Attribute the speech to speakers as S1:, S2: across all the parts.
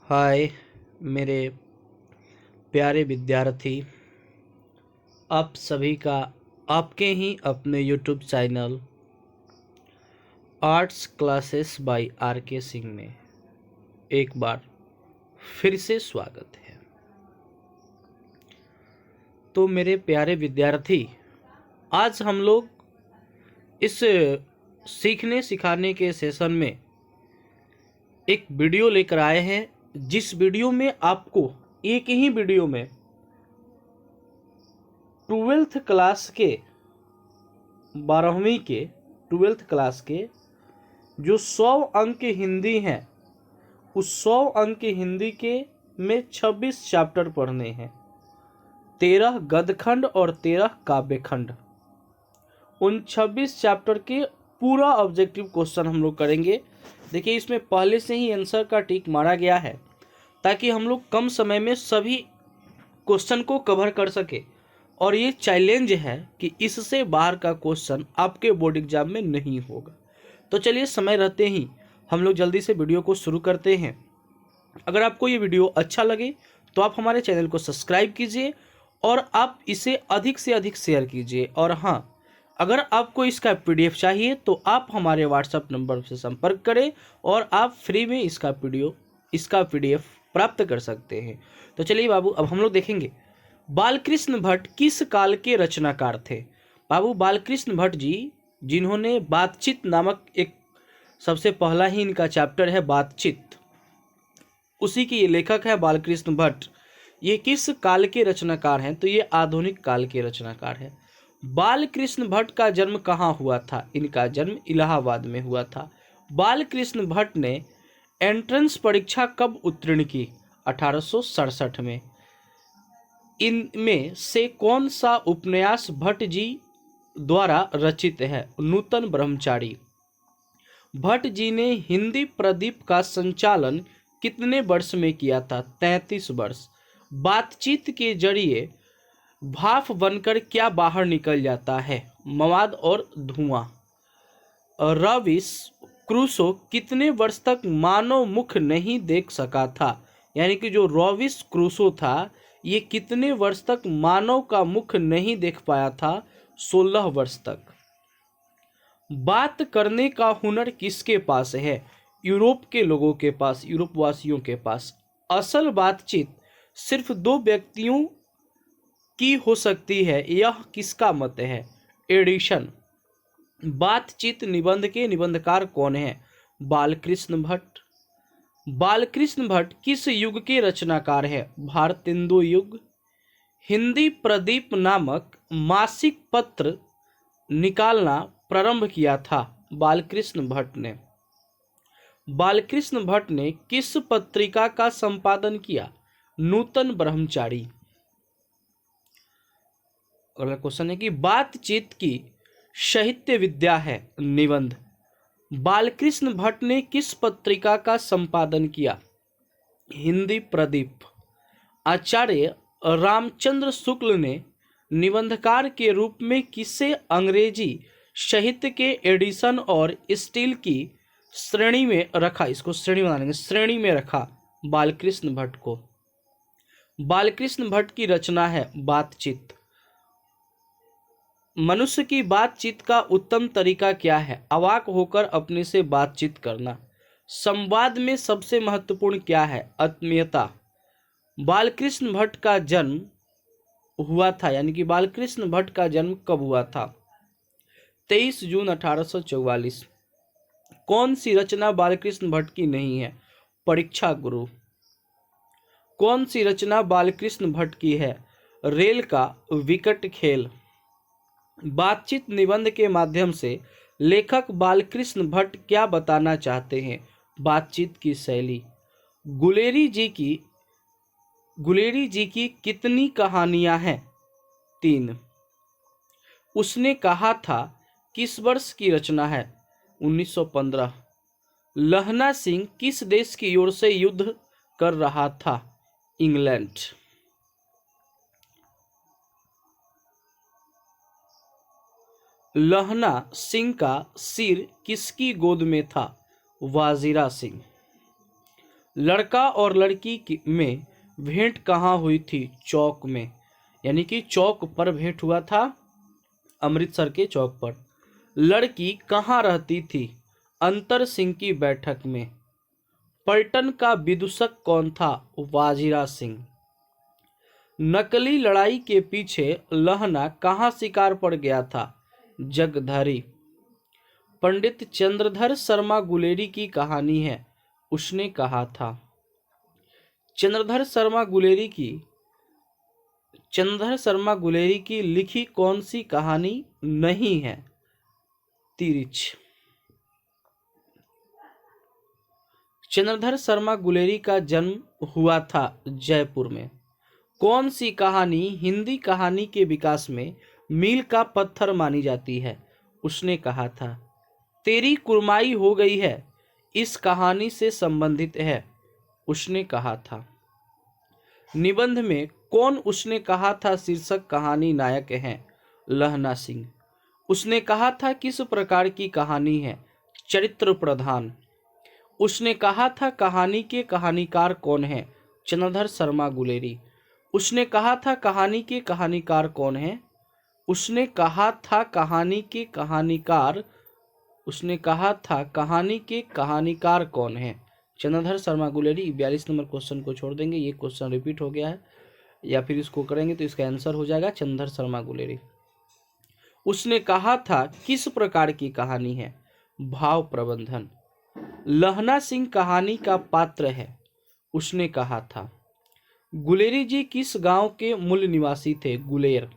S1: हाय मेरे प्यारे विद्यार्थी। आप सभी का आपके ही अपने YouTube channel arts classes by R K Singh में एक बार फिर से स्वागत है। तो मेरे प्यारे विद्यार्थी, आज हम लोग इस सीखने सिखाने के सेशन में एक वीडियो लेकर आए हैं, जिस वीडियो में आपको एक ही वीडियो में 12th क्लास के 12वीं के 12th क्लास के जो 100 अंक हिंदी हैं, उस 100 अंक हिंदी के में 26 चैप्टर पढ़ने हैं, 13 गद्यखंड और 13 काव्यखंड। उन 26 चैप्टर के पूरा ऑब्जेक्टिव क्वेश्चन हम लोग करेंगे। देखिए, इसमें पहले से ही आंसर का टिक मारा गया है ताकि हम लोग कम समय में सभी क्वेश्चन को कवर कर सके। और ये चैलेंज है कि इससे बाहर का क्वेश्चन आपके बोर्ड एग्जाम में नहीं होगा। तो चलिए, समय रहते ही हम लोग जल्दी से वीडियो को शुरू करते हैं। अगर आपको ये वीडियो अच्छा लगे तो आप हमारे चैनल को सब्सक्राइब कीजिए और आप इसे अधिक से अधिक शेयर कीजिए। और हाँ, अगर आपको इसका पीडीएफ चाहिए तो आप हमारे व्हाट्सएप नंबर से संपर्क करें और आप फ्री में इसका पीडीएफ प्राप्त कर सकते हैं। तो चलिए बाबू, अब हम लोग देखेंगे बालकृष्ण भट्ट किस काल के रचनाकार थे। बाबू, बालकृष्ण भट्ट जी, जिन्होंने बातचीत नामक एक सबसे पहला ही इनका चैप्टर है बातचीत, उसी के ये लेखक है बालकृष्ण भट्ट। ये किस काल के रचनाकार हैं? तो ये आधुनिक काल के रचनाकार हैं। बालकृष्ण भट्ट का जन्म कहाँ हुआ था? इनका जन्म इलाहाबाद में हुआ था। बालकृष्ण भट्ट ने एंट्रेंस परीक्षा कब उत्तीर्ण की? 1867 में। इनमें से कौन सा उपन्यास भट्ट जी द्वारा रचित है? नूतन ब्रह्मचारी। भट्ट जी ने हिंदी प्रदीप का संचालन कितने वर्ष में किया था? 33 वर्ष। बातचीत के जरिए भाप बनकर क्या बाहर निकल जाता है? मवाद और धुआं। रॉबिस क्रूसो कितने वर्ष तक मानव मुख नहीं देख सका था? यानी कि जो रॉबिस क्रूसो था, ये कितने वर्ष तक मानव का मुख नहीं देख पाया था? 16 वर्ष तक। बात करने का हुनर किसके पास है? यूरोप के लोगों के पास, यूरोप वासियों के पास। असल बातचीत सिर्फ दो व्यक्तियों की हो सकती है, यह किसका मत है? एडिशन। बातचीत निबंध के निबंधकार कौन है? बालकृष्ण भट्ट। बालकृष्ण भट्ट किस युग के रचनाकार है? भारतेंदु युग। हिंदी प्रदीप नामक मासिक पत्र निकालना प्रारंभ किया था बालकृष्ण भट्ट ने। बालकृष्ण भट्ट ने किस पत्रिका का संपादन किया? नूतन ब्रह्मचारी। अगला क्वेश्चन है कि बातचीत की साहित्य विद्या है निबंध। बालकृष्ण भट्ट ने किस पत्रिका का संपादन किया? हिंदी प्रदीप। आचार्य रामचंद्र शुक्ल ने निबंधकार के रूप में किसे अंग्रेजी साहित्य के एडिशन और स्टील की श्रेणी में रखा? इसको श्रेणी बनाएंगे, श्रेणी में रखा बालकृष्ण भट्ट को। बालकृष्ण भट्ट की रचना है बातचीत। मनुष्य की बातचीत का उत्तम तरीका क्या है? अवाक होकर अपने से बातचीत करना। संवाद में सबसे महत्वपूर्ण क्या है? आत्मीयता। बालकृष्ण भट्ट का जन्म हुआ था, यानी कि बालकृष्ण भट्ट का जन्म कब हुआ था? 23 जून 1844। कौन सी रचना बालकृष्ण भट्ट की नहीं है? परीक्षा गुरु। कौन सी रचना बालकृष्ण भट्ट की है? रेल का विकट खेल। बातचीत निबंध के माध्यम से लेखक बालकृष्ण भट्ट क्या बताना चाहते हैं? बातचीत की शैली। गुलेरी जी की कितनी कहानियां हैं? 3। उसने कहा था किस वर्ष की रचना है? 1915। लहना सिंह किस देश की ओर से युद्ध कर रहा था? इंग्लैंड। लहना सिंह का सिर किसकी गोद में था? वाजिरा सिंह। लड़का और लड़की में भेंट कहाँ हुई थी? चौक में, यानी कि चौक पर भेंट हुआ था, अमृतसर के चौक पर। लड़की कहाँ रहती थी? अंतर सिंह की बैठक में। पलटन का विदूषक कौन था? वाजिरा सिंह। नकली लड़ाई के पीछे लहना कहाँ शिकार पड़ गया था? जगधरी। पंडित चंद्रधर शर्मा गुलेरी की कहानी है, उसने कहा था। चंद्रधर शर्मा गुलेरी की लिखी कौन सी कहानी नहीं है? तिरिच। चंद्रधर शर्मा गुलेरी का जन्म हुआ था जयपुर में। कौन सी कहानी हिंदी कहानी के विकास में मील का पत्थर मानी जाती है? उसने कहा था। तेरी कुर्माई हो गई है इस कहानी से संबंधित है, उसने कहा था। निबंध में कौन उसने कहा था शीर्षक कहानी नायक हैं? लहना सिंह। उसने कहा था किस प्रकार की कहानी है? चरित्र प्रधान। उसने कहा था कहानी के कहानीकार कौन है? चंद्रधर शर्मा गुलेरी। उसने कहा था कहानी के कहानीकार कौन है? उसने कहा था कहानी के कहानीकार कौन है? चंद्रधर शर्मा गुलेरी। 42 नंबर क्वेश्चन को छोड़ देंगे, ये क्वेश्चन रिपीट हो गया है, या फिर इसको करेंगे तो इसका आंसर हो जाएगा चंद्रधर शर्मा गुलेरी। उसने कहा था किस प्रकार की कहानी है? भाव प्रबंधन। लहना सिंह कहानी का पात्र है, उसने कहा था। गुलेरी जी किस गांव के मूल निवासी थे? गुलेर।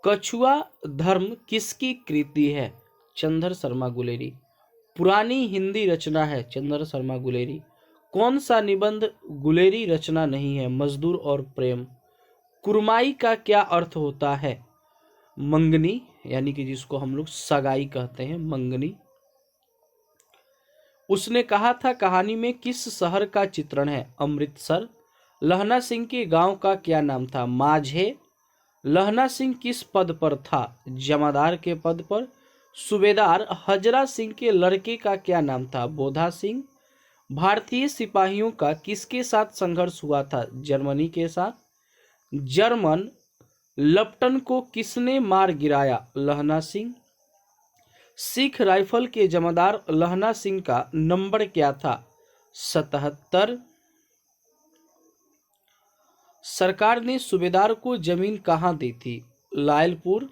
S1: कछुआ धर्म किसकी कृति है? चंद्रधर शर्मा गुलेरी। पुरानी हिंदी रचना है, चंद्रधर शर्मा गुलेरी। कौन सा निबंध गुलेरी रचना नहीं है? मजदूर और प्रेम। कुर्माई का क्या अर्थ होता है? मंगनी, यानी कि जिसको हम लोग सगाई कहते हैं, मंगनी। उसने कहा था कहानी में किस शहर का चित्रण है? अमृतसर। लहना सिंह के गांव का क्या नाम था? माझे। लहना सिंह किस पद पर था? जमादार के पद पर। सूबेदार हजरा सिंह के लड़के का क्या नाम था? बोधा सिंह। भारतीय सिपाहियों का किसके साथ संघर्ष हुआ था? जर्मनी के साथ। जर्मन लप्टन को किसने मार गिराया? लहना सिंह। सिख राइफल के जमादार लहना सिंह का नंबर क्या था? 77। सरकार ने सूबेदार को जमीन कहाँ दी थी? लायलपुर।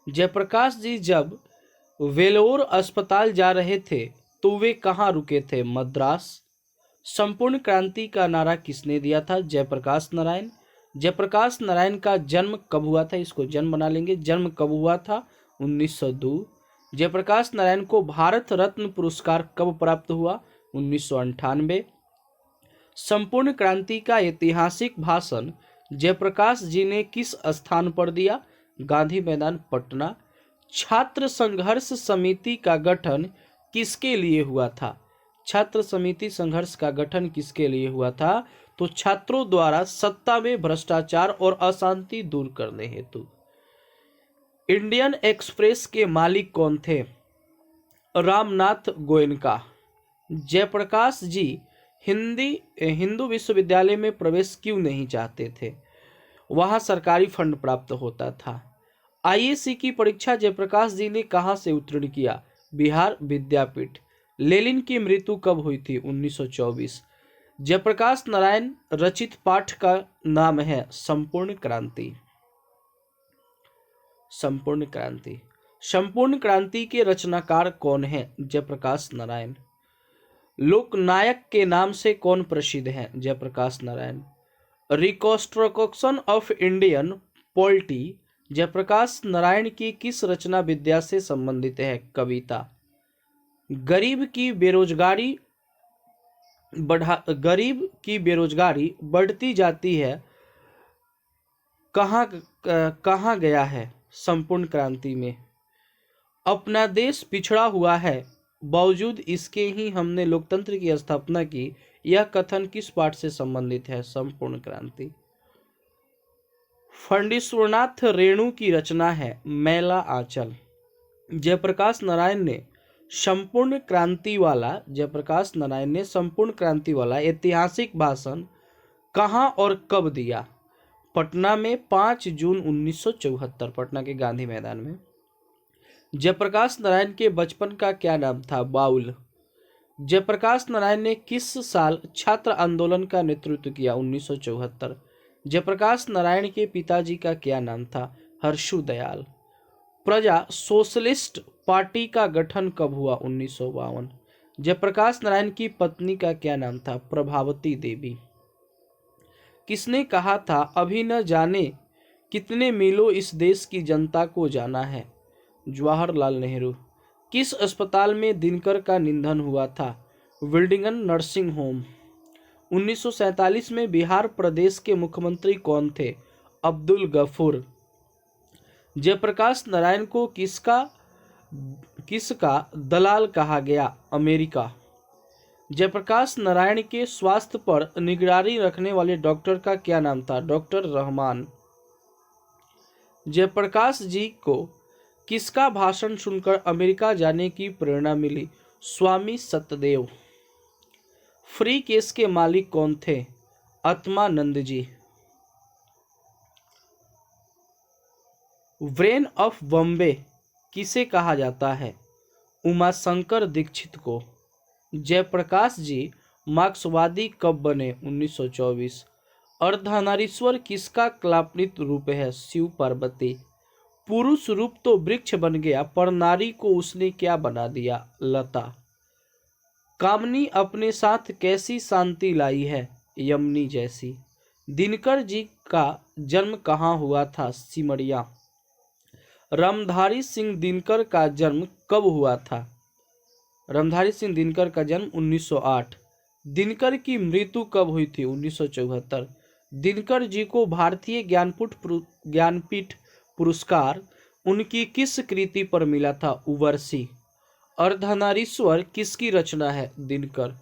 S1: जयप्रकाश जी जब वेलोर अस्पताल जा रहे थे तो वे कहाँ रुके थे? मद्रास। संपूर्ण क्रांति का नारा किसने दिया था? जयप्रकाश नारायण। जयप्रकाश नारायण का जन्म कब हुआ था? इसको जन्म बना लेंगे। जन्म कब हुआ था? 1902। जयप्रकाश नारायण को भारत रत्न पुरस्कार कब प्राप्त हुआ? 1998। संपूर्ण क्रांति का ऐतिहासिक भाषण जयप्रकाश जी ने किस स्थान पर दिया? गांधी मैदान, पटना। छात्र संघर्ष समिति का गठन किसके लिए हुआ था? छात्र समिति संघर्ष का गठन किसके लिए हुआ था? तो छात्रों द्वारा सत्ता में भ्रष्टाचार और अशांति दूर करने हेतु। इंडियन एक्सप्रेस के मालिक कौन थे? रामनाथ गोयनका। जयप्रकाश जी हिंदू विश्वविद्यालय में प्रवेश क्यों नहीं चाहते थे? वहां सरकारी फंड प्राप्त होता था। आईएएस की परीक्षा जयप्रकाश जी ने कहां से उत्तीर्ण किया? बिहार विद्यापीठ। लेनिन की मृत्यु कब हुई थी? 1924। जयप्रकाश नारायण रचित पाठ का नाम है संपूर्ण क्रांति। संपूर्ण क्रांति। संपूर्ण क्रांति के रचनाकार कौन है? जयप्रकाश नारायण। लोकनायक के नाम से कौन प्रसिद्ध है? Jayaprakash Narayan. Reconstruction of Indian polity Jayaprakash Narayan की किस रचना विद्या से संबंधित है? कविता। गरीब की बेरोजगारी बढ़ती जाती है, कहाँ गया है? संपूर्ण क्रांति में। अपना देश पिछड़ा हुआ है, बावजूद इसके ही हमने लोकतंत्र की स्थापना की, यह कथन किस पाठ से संबंधित है? संपूर्ण क्रांति। फंडीश्वरनाथ रेणु की रचना है मैला आंचल। जयप्रकाश नारायण ने संपूर्ण क्रांति वाला जयप्रकाश नारायण ने संपूर्ण क्रांति वाला ऐतिहासिक भाषण कहाँ और कब दिया? पटना में 5 जून 1974, पटना के गांधी मैदान में। जयप्रकाश नारायण के बचपन का क्या नाम था? बाउल। जयप्रकाश नारायण ने किस साल छात्र आंदोलन का नेतृत्व किया? 1974। जयप्रकाश नारायण के पिताजी का क्या नाम था? हर्षु दयाल। प्रजा सोशलिस्ट पार्टी का गठन कब हुआ? 1952। जयप्रकाश नारायण की पत्नी का क्या नाम था? प्रभावती देवी। किसने कहा था अभी न जाने कितने मीलों इस देश की जनता को जाना है? जवाहरलाल नेहरू। किस अस्पताल में दिनकर का निधन हुआ था? विल्डिंगन नर्सिंग होम। 1947 में बिहार प्रदेश के मुख्यमंत्री कौन थे? अब्दुल गफूर। जयप्रकाश नारायण को किसका दलाल कहा गया? अमेरिका। जयप्रकाश नारायण के स्वास्थ्य पर निगरानी रखने वाले डॉक्टर का क्या नाम था? डॉक्टर रहमान। जयप्रकाश जी को किसका भाषण सुनकर अमेरिका जाने की प्रेरणा मिली? स्वामी सत्यदेव। फ्री केस के मालिक कौन थे? आत्मानंद जी। ब्रेन ऑफ बॉम्बे किसे कहा जाता है? उमाशंकर दीक्षित को। जयप्रकाश जी मार्क्सवादी कब बने? 1924। अर्धनारीश्वर किसका काल्पनिक रूप है? शिव पार्वती। पुरुष रूप तो वृक्ष बन गया पर नारी को उसने क्या बना दिया? लता। कामनी अपने साथ कैसी शांति लाई है? यमनी जैसी। दिनकर जी का जन्म कहाँ हुआ था? सिमरिया। रामधारी सिंह दिनकर का जन्म कब हुआ था? रामधारी सिंह दिनकर का जन्म 1908। दिनकर की मृत्यु कब हुई थी? 1974। दिनकर जी को भारतीय ज्ञानपीठ पुरस्कार उनकी किस कृति पर मिला था? उवर्सी। अर्धनारीश्वर किसकी रचना है? दिनकर।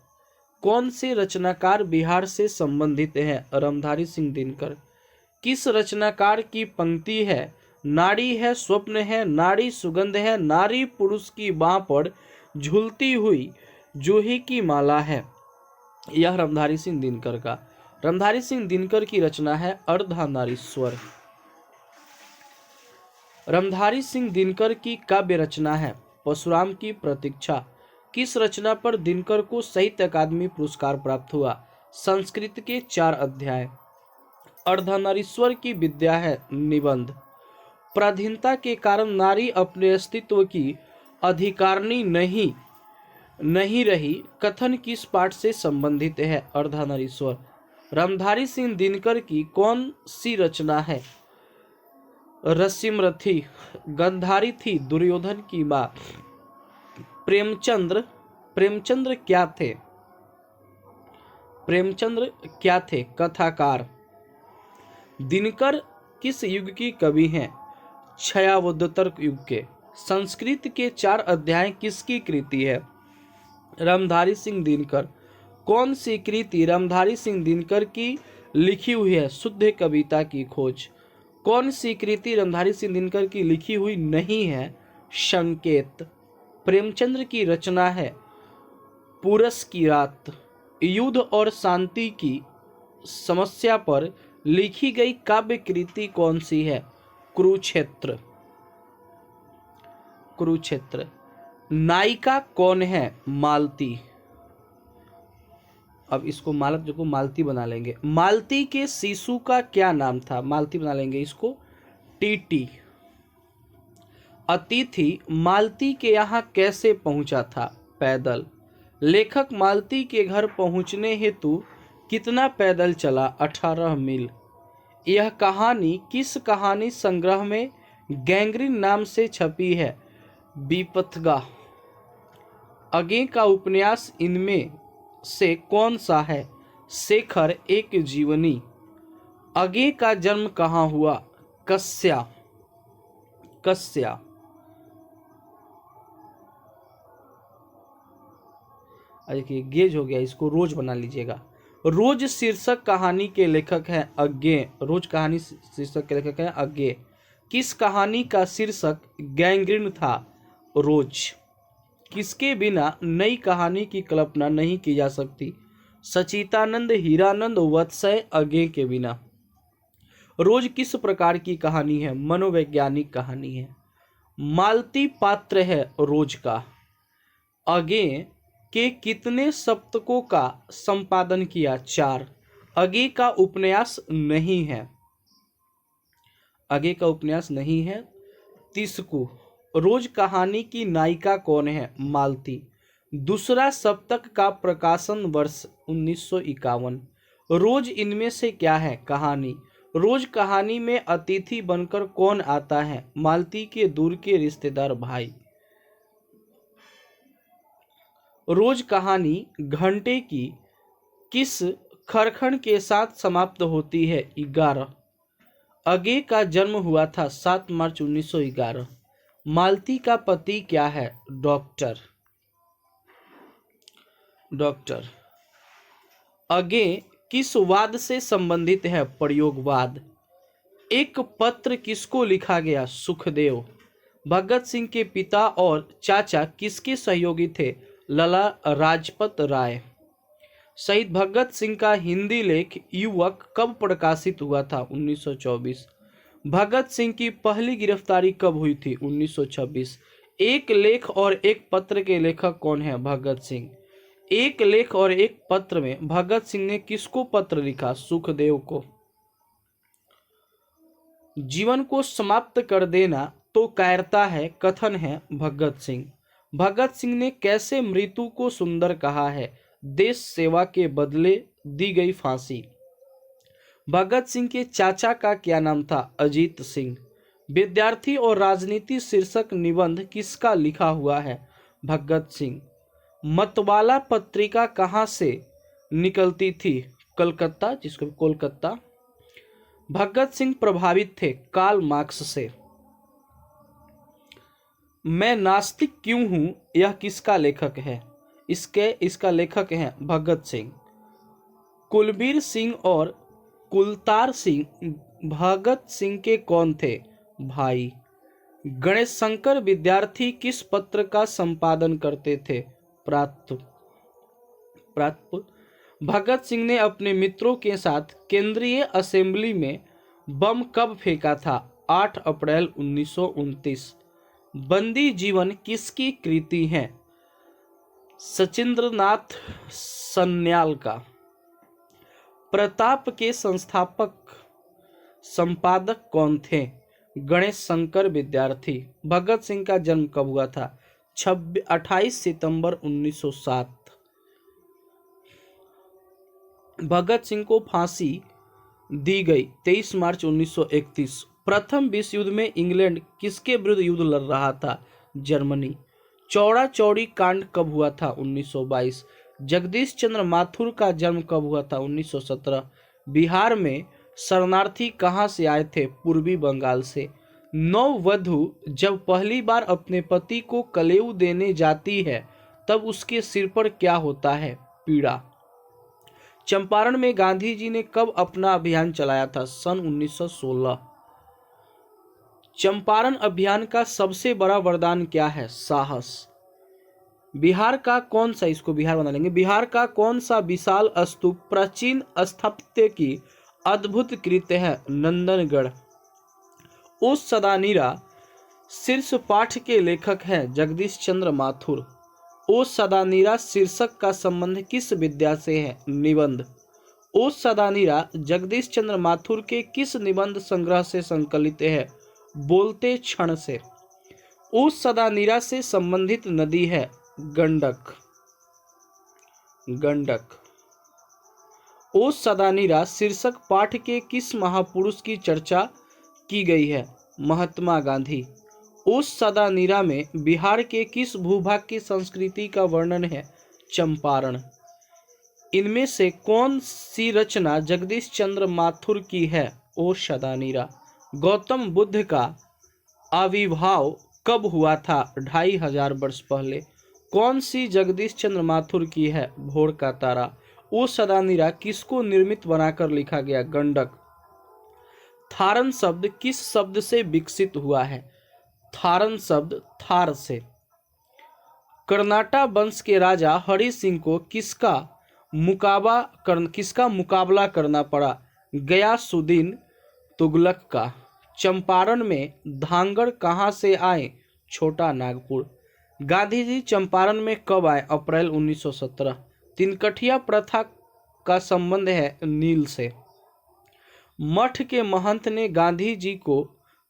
S1: कौन से रचनाकार बिहार से संबंधित हैं? रामधारी सिंह दिनकर। किस रचनाकार की पंक्ति है? नाड़ी है स्वप्न है, नाड़ी सुगंध है, नारी पुरुष की बाह पर झूलती हुई जूही की माला है। यह रामधारी सिंह दिनकर का। रामधारी सिंह दिनकर की रचना है अर्धनारीश्वर। रामधारी सिंह दिनकर की काव्य रचना है परशुराम की प्रतीक्षा। किस रचना पर दिनकर को साहित्य अकादमी पुरस्कार प्राप्त हुआ? संस्कृत के 4 अध्याय। अर्धनारीश्वर की विद्या है निबंध। पराधीनता के कारण नारी अपने अस्तित्व की अधिकारिणी नहीं रही, कथन किस पाठ से संबंधित है? अर्धनारीश्वर। रामधारी सिंह दिनकर की कौन सी रचना है? रसिमरथी। गंधारी थी दुर्योधन की मां। प्रेमचंद्र क्या थे? कथाकार। दिनकर किस युग की कवि हैं? छायावोत्तर युग के। संस्कृत के 4 अध्याय किसकी कृति है? रामधारी सिंह दिनकर। कौन सी कृति रामधारी सिंह दिनकर की लिखी हुई है? शुद्ध कविता की खोज। कौन सी कृति रामधारी सिंह दिनकर की लिखी हुई नहीं है? संकेत। प्रेमचंद्र की रचना है पुरस की रात। युद्ध और शांति की समस्या पर लिखी गई काव्य कृति कौन सी है? कुरुक्षेत्र। नायिका कौन है? मालती। अब इसको मालती बना लेंगे। मालती के शिशु का क्या नाम था? मालती बना लेंगे इसको टीटी। अतिथि मालती के यहाँ कैसे पहुंचा था? पैदल। लेखक मालती के घर पहुंचने हेतु कितना पैदल चला? 18 मील। यह कहानी किस कहानी संग्रह में गैंग्रीन नाम से छपी है? विपथगा। आगे का उपन्यास इनमें से कौन सा है? शेखर एक जीवनी। आगे का जन्म कहाँ हुआ? कस्या। देखिए गेज हो गया, इसको रोज बना लीजिएगा। रोज शीर्षक कहानी के लेखक हैं अज्ञे। रोज कहानी शीर्षक के लेखक हैं अज्ञे। किस कहानी का शीर्षक गैंग्रीन था? रोज। किसके बिना नई कहानी की कल्पना नहीं की जा सकती? सचितानंद, हीरानंद, वत्सय, अज्ञे के बिना। रोज किस प्रकार की कहानी है? मनोवैज्ञानिक कहानी है। मालती पात्र है रोज का। अज्ञे के कितने सप्तकों का संपादन किया? 4। अज्ञे का उपन्यास नहीं है। अज्ञे का उपन्यास नहीं है। 30 को। रोज कहानी की नायिका कौन है? मालती। दूसरा सप्तक का प्रकाशन वर्ष 1951। रोज इनमें से क्या है? कहानी। रोज कहानी में अतिथि बनकर कौन आता है? मालती के दूर के रिश्तेदार भाई। रोज कहानी घंटे की किस खरखंड के साथ समाप्त होती है? 11। अज्ञे का जन्म हुआ था 7 मार्च 1911। मालती का पति क्या है? डॉक्टर। अज्ञे किस वाद से संबंधित है? प्रयोगवाद। एक पत्र किसको लिखा गया? सुखदेव। भगत सिंह के पिता और चाचा किसके सहयोगी थे? लाला लाजपत राय। शहीद भगत सिंह का हिंदी लेख युवक कब प्रकाशित हुआ था? 1924। भगत सिंह की पहली गिरफ्तारी कब हुई थी? 1926। एक लेख और एक पत्र के लेखक कौन है? भगत सिंह। एक लेख और एक पत्र में भगत सिंह ने किसको पत्र लिखा? सुखदेव को। जीवन को समाप्त कर देना तो कायरता है, कथन है भगत सिंह। भगत सिंह ने कैसे मृत्यु को सुंदर कहा है? देश सेवा के बदले दी गई फांसी। भगत सिंह के चाचा का क्या नाम था? अजीत सिंह। विद्यार्थी और राजनीति शीर्षक निबंध किसका लिखा हुआ है? भगत सिंह। मतवाला पत्रिका कहाँ से निकलती थी? कलकत्ता, जिसको कोलकाता। भगत सिंह प्रभावित थे कार्ल मार्क्स से। मैं नास्तिक क्यों हूं, यह किसका लेखक है? इसका लेखक है भगत सिंह। कुलबीर सिंह और कुलतार सिंह भगत सिंह के कौन थे? भाई। गणेश शंकर विद्यार्थी किस पत्र का संपादन करते थे? प्राप्त। भगत सिंह ने अपने मित्रों के साथ केंद्रीय असेंबली में बम कब फेंका था? 8 अप्रैल 1929। बंदी जीवन किसकी कृति है? सचिंद्रनाथ सन्याल का। प्रताप के संपादक कौन थे? गणेश शंकर विद्यार्थी। भगत सिंह का जन्म कब हुआ था? 28 सितंबर 1907। भगत सिंह को फांसी दी गई 23 मार्च 1931। प्रथम विश्व युद्ध में इंग्लैंड किसके विरुद्ध युद्ध लड़ रहा था? जर्मनी। चौड़ा चौड़ी कांड कब हुआ था? 1922। जगदीश चंद्र माथुर का जन्म कब हुआ था? 1917। बिहार में शरणार्थी कहाँ से आए थे? पूर्वी बंगाल से। नववधु जब पहली बार अपने पति को कलेऊ देने जाती है तब उसके सिर पर क्या होता है? पीड़ा। चंपारण में गांधी जी ने कब अपना अभियान चलाया था? सन 1916। चंपारण अभियान का सबसे बड़ा वरदान क्या है? साहस। बिहार का कौन सा, इसको बिहार बना लेंगे, बिहार का कौन सा विशाल स्तूप प्राचीन स्थापत्य की अद्भुत कृत्य है? नंदनगढ़। ओ सदानीरा शीर्ष पाठ के लेखक हैं जगदीश चंद्र माथुर। ओ सदानीरा शीर्षक का संबंध किस विद्या से है? निबंध। ओ सदानीरा जगदीश चंद्र माथुर के किस निबंध संग्रह से संकलित है? बोलते क्षण से। ओ सदानीरा से संबंधित नदी है? गंडक। ओ सदानीरा शीर्षक पाठ के किस महापुरुष की चर्चा की गई है? महात्मा गांधी। ओ सदानीरा में बिहार के किस भूभाग की संस्कृति का वर्णन है? चंपारण। इनमें से कौन सी रचना जगदीश चंद्र माथुर की है? ओ सदानीरा। गौतम बुद्ध का आविर्भाव कब हुआ था? 2500 वर्ष पहले। कौन सी जगदीश चंद्र माथुर की है? भोर का तारा। ओ सदानीरा किसको निर्मित बनाकर लिखा गया? गंडक। थारन शब्द किस शब्द से विकसित हुआ है? थारन शब्द थार से। कर्नाटा वंश के राजा हरि सिंह को किसका मुकाबला करना पड़ा? गयासुद्दीन तुगलक का। चंपारण में धांगड़ कहाँ से आए? छोटा नागपुर। गांधी जी चंपारण में कब आए? अप्रैल 1917। तिनकठिया प्रथा का संबंध है नील से। मठ के महंत ने गांधी जी को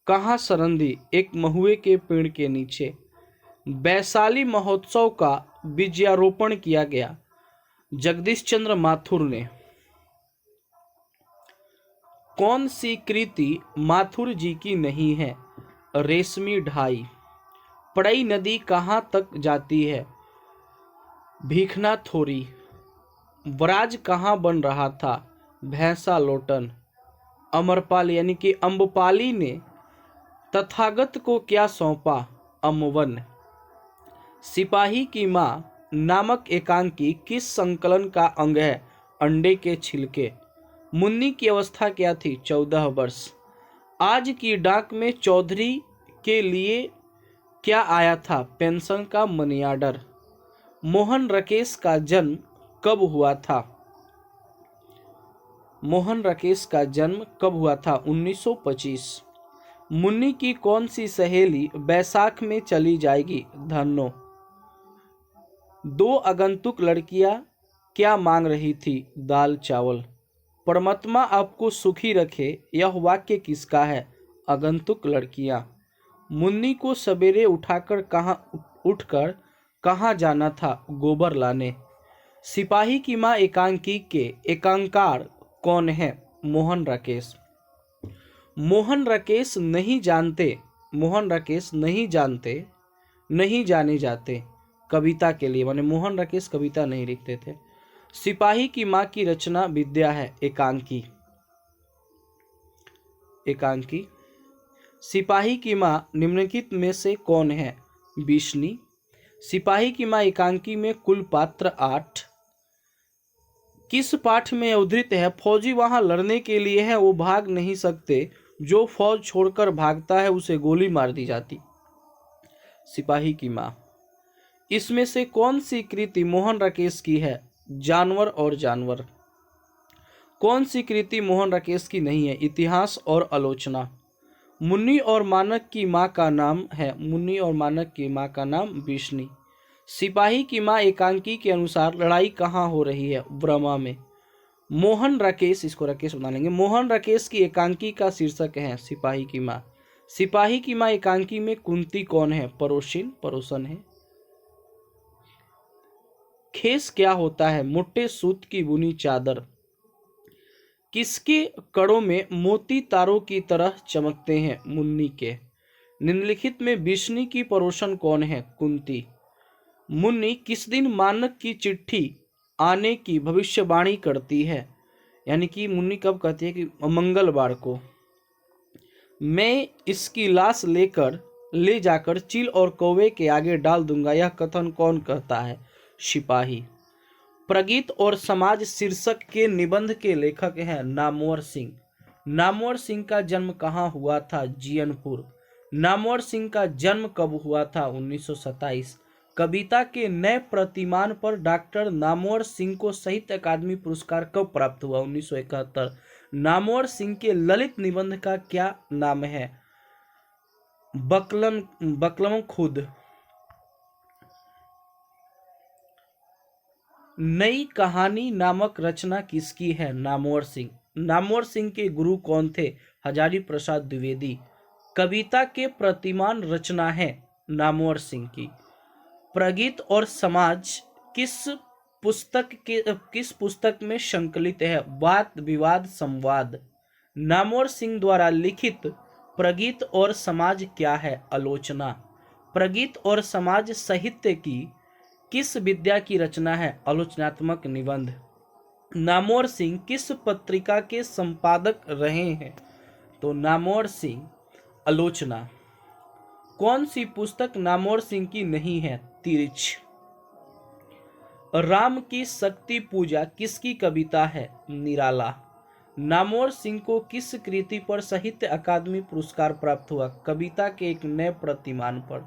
S1: कहाँ शरण दी? एक महुए के पेड़ के नीचे। वैशाली महोत्सव का बीजारोपण किया गया? जगदीश चंद्र माथुर ने। कौन सी कृति माथुर जी की नहीं है? रेशमी ढाई। पड़ई नदी कहाँ तक जाती है? भीखना थोरी। ब्राज कहाँ बन रहा था? भैंसा लोटन। अमरपाली यानी कि अम्बपाली ने तथागत को क्या सौंपा? अमवन। सिपाही की माँ नामक एकांकी किस संकलन का अंग है? अंडे के छिलके। मुन्नी की अवस्था क्या थी? 14 वर्ष। आज की डाक में चौधरी के लिए क्या आया था? पेंशन का मनी आर्डर। मोहन राकेश का जन्म कब हुआ था? मोहन राकेश का जन्म कब हुआ था? 1925। मुन्नी की कौन सी सहेली बैसाख में चली जाएगी? धन्नो। 2 आगंतुक लड़कियां क्या मांग रही थी? दाल चावल। परमात्मा आपको सुखी रखे, यह वाक्य किसका है? आगंतुक लड़कियां। मुन्नी को सवेरे उठकर कहाँ जाना था? गोबर लाने। सिपाही की माँ एकांकी के एकांकार कौन है? मोहन राकेश। मोहन राकेश नहीं जाने जाते कविता के लिए, माने मोहन राकेश कविता नहीं लिखते थे। सिपाही की माँ की रचना विद्या है? एकांकी। सिपाही की माँ निम्नलिखित में से कौन है? बिश्नी। सिपाही की माँ एकांकी में कुल पात्र 8। किस पाठ में उद्धृत है? फौजी वहां लड़ने के लिए है, वो भाग नहीं सकते, जो फौज छोड़कर भागता है उसे गोली मार दी जाती। सिपाही की माँ। इसमें से कौन सी कृति मोहन राकेश की है? जानवर और जानवर। कौन सी कृति मोहन राकेश की नहीं है? इतिहास और आलोचना। मुन्नी और मानक की माँ का नाम बिश्नी। सिपाही की माँ एकांकी के अनुसार लड़ाई कहाँ हो रही है? ब्रह्मा में। मोहन राकेश, इसको राकेश बना लेंगे। मोहन राकेश की एकांकी का शीर्षक है सिपाही की माँ। सिपाही की माँ एकांकी में कुंती कौन है? परोसन है। खेस क्या होता है? मोटे सूत की बुनी चादर। किसके कड़ों में मोती तारों की तरह चमकते हैं? मुन्नी के। निम्नलिखित में बिश्नी की परोसन कौन है? कुंती। मुन्नी किस दिन मानक की चिट्ठी आने की भविष्यवाणी करती है? यानी कि मुन्नी कब कहती है कि मंगलवार को। मैं इसकी लाश ले जाकर चील और कौवे के आगे डाल दूंगा, यह कथन कौन कहता है? सिपाही। प्रगीत और समाज शीर्षक के निबंध के लेखक हैं नामवर सिंह। नामवर सिंह का जन्म कहाँ हुआ था? जियनपुर। नामवर सिंह का जन्म कब हुआ था? 1927। कविता के नए प्रतिमान पर डॉक्टर नामवर सिंह को साहित्य अकादमी पुरस्कार कब प्राप्त हुआ? 1971। नामवर सिंह के ललित निबंध का क्या नाम है? बकलम खुद। नई कहानी नामक रचना किसकी है? नामवर सिंह। नामवर सिंह के गुरु कौन थे? हजारी प्रसाद द्विवेदी। कविता के प्रतिमान रचना है नामवर सिंह की। प्रगीत और समाज किस पुस्तक में संकलित है? वाद विवाद संवाद। नामवर सिंह द्वारा लिखित प्रगीत और समाज क्या है? आलोचना। प्रगीत और समाज साहित्य की किस विद्या की रचना है? आलोचनात्मक निबंध। नामवर सिंह किस पत्रिका के संपादक रहे हैं? तो नामवर सिंह आलोचना। कौन सी पुस्तक नामवर सिंह की नहीं है? तिरछ। राम की शक्ति पूजा किसकी कविता है? निराला। नामवर सिंह को किस कृति पर साहित्य अकादमी पुरस्कार प्राप्त हुआ? कविता के एक नए प्रतिमान पर।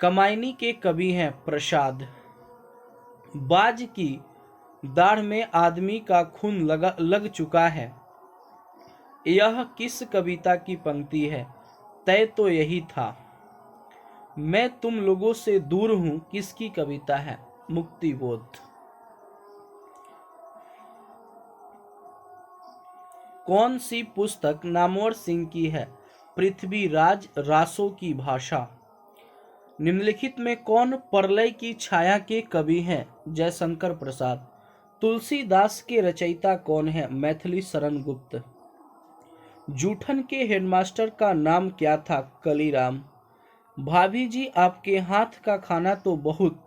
S1: कमायनी के कवि हैं प्रसाद। बाज की दाढ़ में आदमी का खून लग चुका है, यह किस कविता की पंक्ति है? तय तो यही था। मैं तुम लोगों से दूर हूं किसकी कविता है? मुक्तिबोध। कौन सी पुस्तक नामवर सिंह की है? पृथ्वीराज रासो की भाषा। निम्नलिखित में कौन प्रलय की छाया के कवि हैं? जयशंकर प्रसाद। तुलसीदास के रचयिता कौन है? मैथिली शरण गुप्त। जूठन के हेडमास्टर का नाम क्या था? कलीराम। भाभी जी आपके हाथ का खाना तो बहुत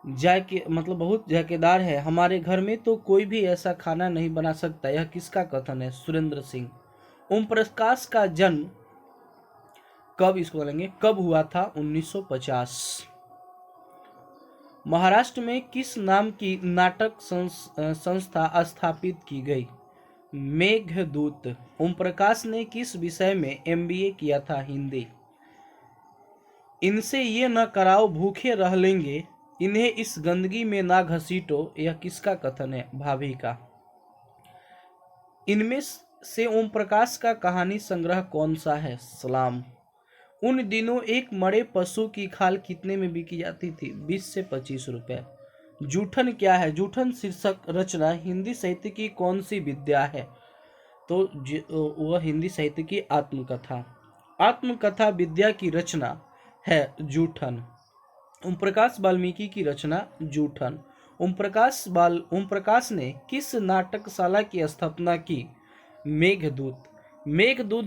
S1: बहुत जायकेदार है, हमारे घर में तो कोई भी ऐसा खाना नहीं बना सकता, यह किसका कथन है? सुरेंद्र सिंह। ओम प्रकाश का जन्म कब हुआ था? 1950। महाराष्ट्र में किस नाम की नाटक संस्था स्थापित की गई? मेघदूत। ओम प्रकाश ने किस विषय में MBA किया था? हिंदी। इनसे ये न कराओ भूखे रह लेंगे, इन्हें इस गंदगी में ना घसीटो, यह किसका कथन है? भाभी का। इनमें से ओम प्रकाश का कहानी संग्रह कौन सा है? सलाम। उन दिनों एक मरे पशु की खाल कितने में बिकी जाती थी? 20 से 25 रुपए। जूठन क्या है? जूठन शीर्षक रचना हिंदी साहित्य की कौन सी विद्या है? तो वह हिंदी साहित्य की आत्मकथा। आत्मकथा विद्या की रचना है जूठन। ओम प्रकाश वाल्मीकि की रचना जूठन। ओम प्रकाश ने किस नाटकशाला की स्थापना की? मेघदूत। मेघदूत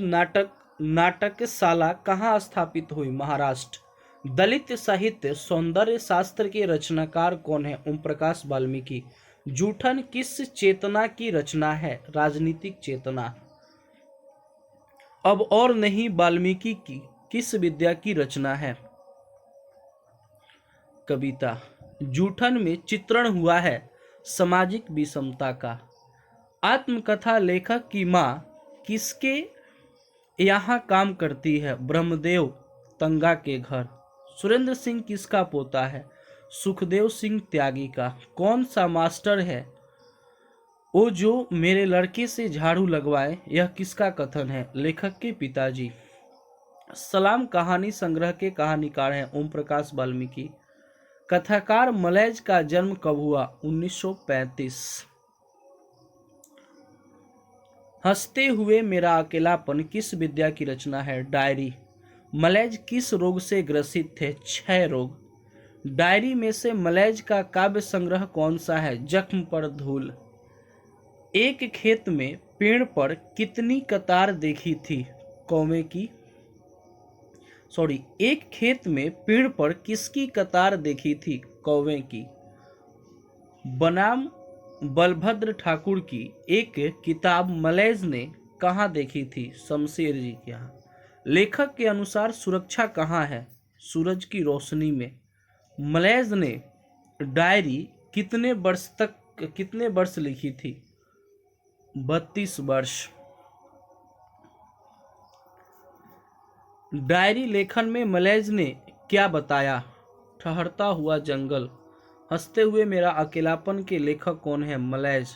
S1: नाटकशाला कहाँ स्थापित हुई? महाराष्ट्र। दलित साहित्य सौंदर्य शास्त्र के रचनाकार कौन है? ओम प्रकाश वाल्मीकि। जूठन किस चेतना की रचना है? राजनीतिक चेतना। अब और नहीं वाल्मीकि की किस विद्या की रचना है? कविता। जूठन में चित्रण हुआ है सामाजिक विषमता का। आत्मकथा लेखक की माँ किसके यहाँ काम करती है? ब्रह्मदेव तंगा के घर। सुरेंद्र सिंह किसका पोता है? सुखदेव सिंह त्यागी का। कौन सा मास्टर है वो जो मेरे लड़के से झाड़ू लगवाए, यह किसका कथन है? लेखक के पिताजी। सलाम कहानी संग्रह के कहानीकार हैं ओम प्रकाश वाल्मीकि। कथाकार मलैज का जन्म कब हुआ? 1935। हंसते हुए मेरा अकेलापन किस विद्या की रचना है? डायरी। मलैज किस रोग से ग्रसित थे? क्षय रोग। डायरी में से मलैज का काव्य संग्रह कौन सा है? जख्म पर धूल। एक खेत में पेड़ पर कितनी कतार देखी थी? कौवे की। एक खेत में पेड़ पर किसकी कतार देखी थी? कौवे की। बनाम बलभद्र ठाकुर की एक किताब मलैज ने कहाँ देखी थी? शमशेर जी के यहाँ। लेखक के अनुसार सुरक्षा कहाँ है? सूरज की रोशनी में। मलैज ने डायरी कितने वर्ष लिखी थी? 32 वर्ष। डायरी लेखन में मलैज ने क्या बताया? ठहरता हुआ जंगल। हंसते हुए मेरा अकेलापन के लेखक कौन है? मलैज।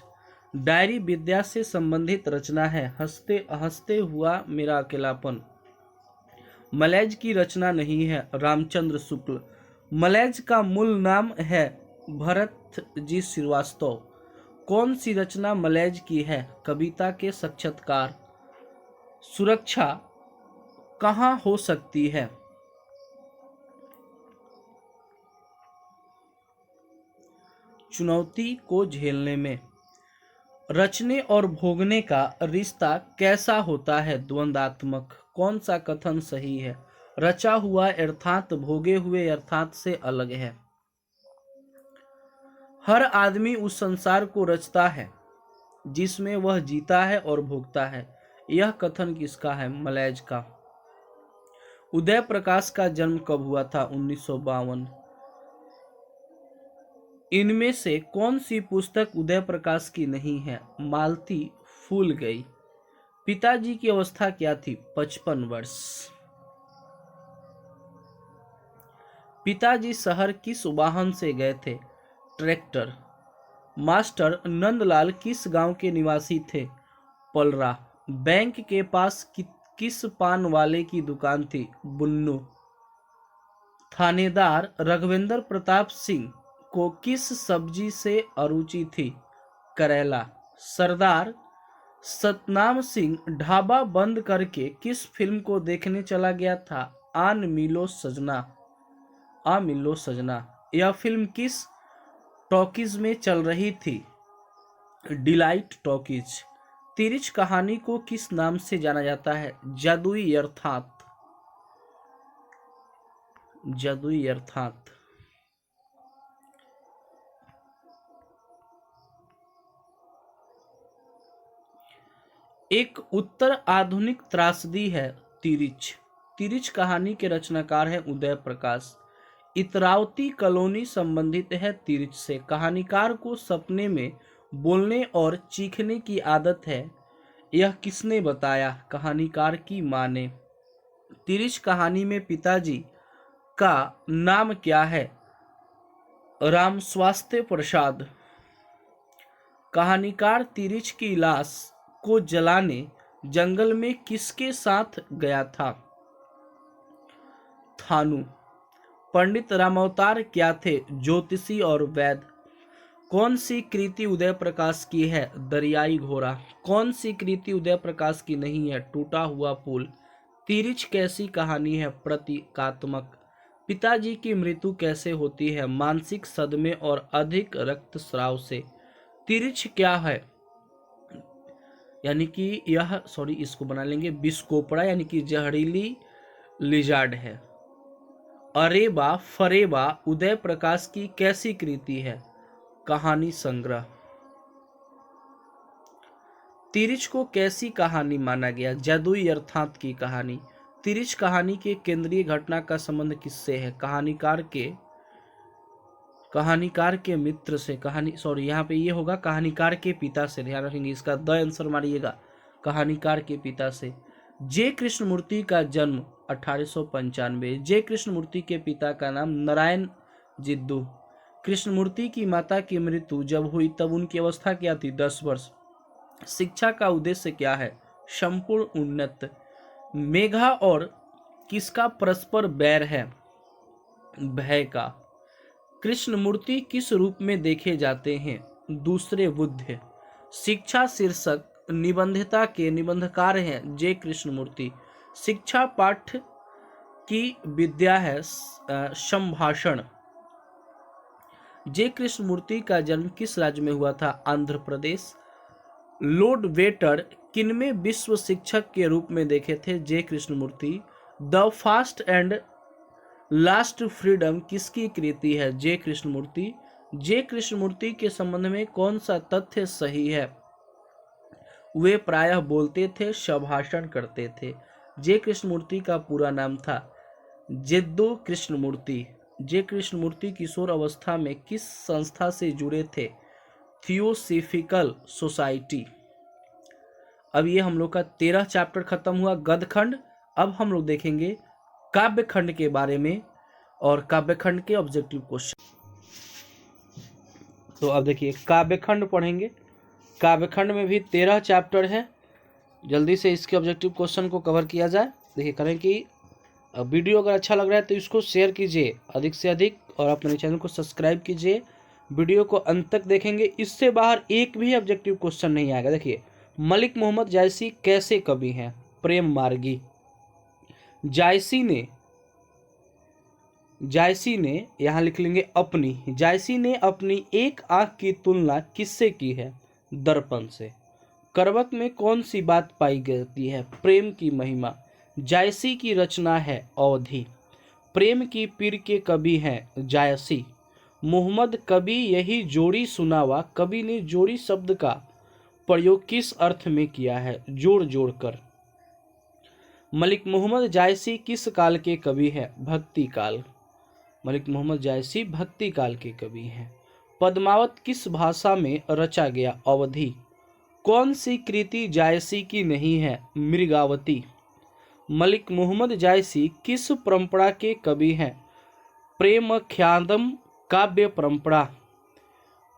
S1: डायरी विद्या से संबंधित रचना है। हंसते हुआ मेरा अकेलापन मलैज की रचना नहीं है। रामचंद्र शुक्ल। मलैज का मूल नाम है भरत जी श्रीवास्तव। कौन सी रचना मलैज की है? कविता के साक्षात्कार। सुरक्षा कहाँ हो सकती है? चुनौती को झेलने में। रचने और भोगने का रिश्ता कैसा होता है? द्वंद्वात्मक। कौन सा कथन सही है? रचा हुआ अर्थात भोगे हुए अर्थात से अलग है। हर आदमी उस संसार को रचता है जिसमें वह जीता है और भोगता है, यह कथन किसका है? मलैज का। उदय प्रकाश का जन्म कब हुआ था? 1952। इनमें से कौन सी पुस्तक उदय प्रकाश की नहीं है? मालती फूल गई। पिताजी की अवस्था क्या थी? 55 वर्ष। पिताजी शहर किस वाहन से गए थे? ट्रैक्टर। मास्टर नंदलाल किस गांव के निवासी थे? पलरा। बैंक के पास किस पान वाले की दुकान थी? बुन्नू। थानेदार रघुवेंद्र प्रताप सिंह को किस सब्जी से अरुचि थी? करेला। सरदार सतनाम सिंह ढाबा बंद करके किस फिल्म को देखने चला गया था? आन मिलो सजना। आ मिलो सजना। यह फिल्म किस टॉकीज में चल रही थी? Delight talkies. तिरिच कहानी को किस नाम से जाना जाता है? जादुई अर्थात। जादुई अर्थात। एक उत्तर आधुनिक त्रासदी है तिरिच। तिरिच कहानी के रचनाकार हैं उदय प्रकाश। इतरावती कॉलोनी संबंधित है तिरिच से। कहानीकार को सपने में बोलने और चीखने की आदत है, यह किसने बताया? कहानीकार की मां ने। तिरिच कहानी में पिताजी का नाम क्या है? रामस्वास्थ्य प्रसाद। कहानीकार तिरिच की लाश को जलाने जंगल में किसके साथ गया था? थानू। पंडित रामावतार क्या थे? ज्योतिषी और वैद्य। कौन सी कृति उदय प्रकाश की है? दरियाई घोड़ा। कौन सी कृति उदय प्रकाश की नहीं है? टूटा हुआ पुल। तिरिच कैसी कहानी है? प्रतीकात्मक। पिताजी की मृत्यु कैसे होती है? मानसिक सदमे और अधिक रक्तस्राव से। तिरिच क्या है? यानी कि यह इसको बना लेंगे बिस्कोपड़ा, यानी कि जहरीली लिजार्ड है। अरेबा फरेबा उदय प्रकाश की कैसी कृति है? कहानी संग्रह। तिरिच को कैसी कहानी माना गया? जादुई अर्थात की कहानी। तिरिच कहानी के केंद्रीय घटना का संबंध किससे है? कहानीकार के मित्र से। यहाँ पे ये होगा कहानीकार के पिता से, ध्यान रखेंगे, इसका द आंसर मारिएगा, कहानीकार के पिता से। जे कृष्णमूर्ति का जन्म 1895। जे कृष्णमूर्ति के पिता का नाम नारायण जिद्दू। कृष्णमूर्ति की माता की मृत्यु जब हुई तब उनकी अवस्था क्या थी? 10 वर्ष। शिक्षा का उद्देश्य क्या है? संपूर्ण उन्नत। मेघा और किसका परस्पर बैर है? भय का। कृष्णमूर्ति किस रूप में देखे जाते हैं? दूसरे बुद्ध। शिक्षा शीर्षक निबंधिता के निबंधकार हैं जे कृष्णमूर्ति। शिक्षा पाठ की विद्या है संभाषण। जे कृष्णमूर्ति का जन्म किस राज्य में हुआ था? आंध्र प्रदेश। लॉर्ड वेटर किनमें विश्व शिक्षक के रूप में देखे थे? J Krishnamurti. The first and last freedom किसकी कृति है? जे कृष्णमूर्ति। जे कृष्णमूर्ति के संबंध में कौन सा तथ्य सही है? वे प्रायः बोलते थे, संभाषण करते थे। जे कृष्णमूर्ति का पूरा नाम था जिद्दू कृष्णमूर्ति। जे कृष्णमूर्ति किशोर अवस्था में किस संस्था से जुड़े थे? Theosophical society. अब ये हम लोग का 13 चैप्टर खत्म हुआ, गद्यखंड। अब हम लोग देखेंगे काव्यखंड के बारे में और काव्यखंड के ऑब्जेक्टिव क्वेश्चन। तो अब देखिए काव्यखंड पढ़ेंगे। काव्यखंड में भी 13 चैप्टर है। जल्दी से इसके ऑब्जेक्टिव क्वेश्चन को कवर किया जाए। देखिए करें कि वीडियो अगर अच्छा लग रहा है तो इसको शेयर कीजिए अधिक से अधिक और अपने चैनल को सब्सक्राइब कीजिए। वीडियो को अंत तक देखेंगे, इससे बाहर एक भी ऑब्जेक्टिव क्वेश्चन नहीं आएगा। देखिए मलिक मोहम्मद जायसी कैसे कवि हैं? प्रेम मार्गी। जायसी ने यहाँ लिख लेंगे अपनी। जायसी ने अपनी एक आंख की तुलना किससे की है? दर्पण से। करवक में कौन सी बात पाई जाती है? प्रेम की महिमा। जायसी की रचना है अवधि। प्रेम की पीर के कवि हैं जायसी। मोहम्मद कवि यही जोड़ी सुनावा। कवि ने जोड़ी शब्द का प्रयोग किस अर्थ में किया है? जोड़ जोड़ कर। मलिक मोहम्मद जायसी किस काल के कवि हैं? भक्ति काल। मलिक मोहम्मद जायसी भक्ति काल के कवि हैं। पद्मावत किस भाषा में रचा गया? अवधि। कौन सी कृति जायसी की नहीं है? मृगावती। मलिक मोहम्मद जायसी किस परंपरा के कवि हैं? प्रेम ख्यादम काव्य परंपरा।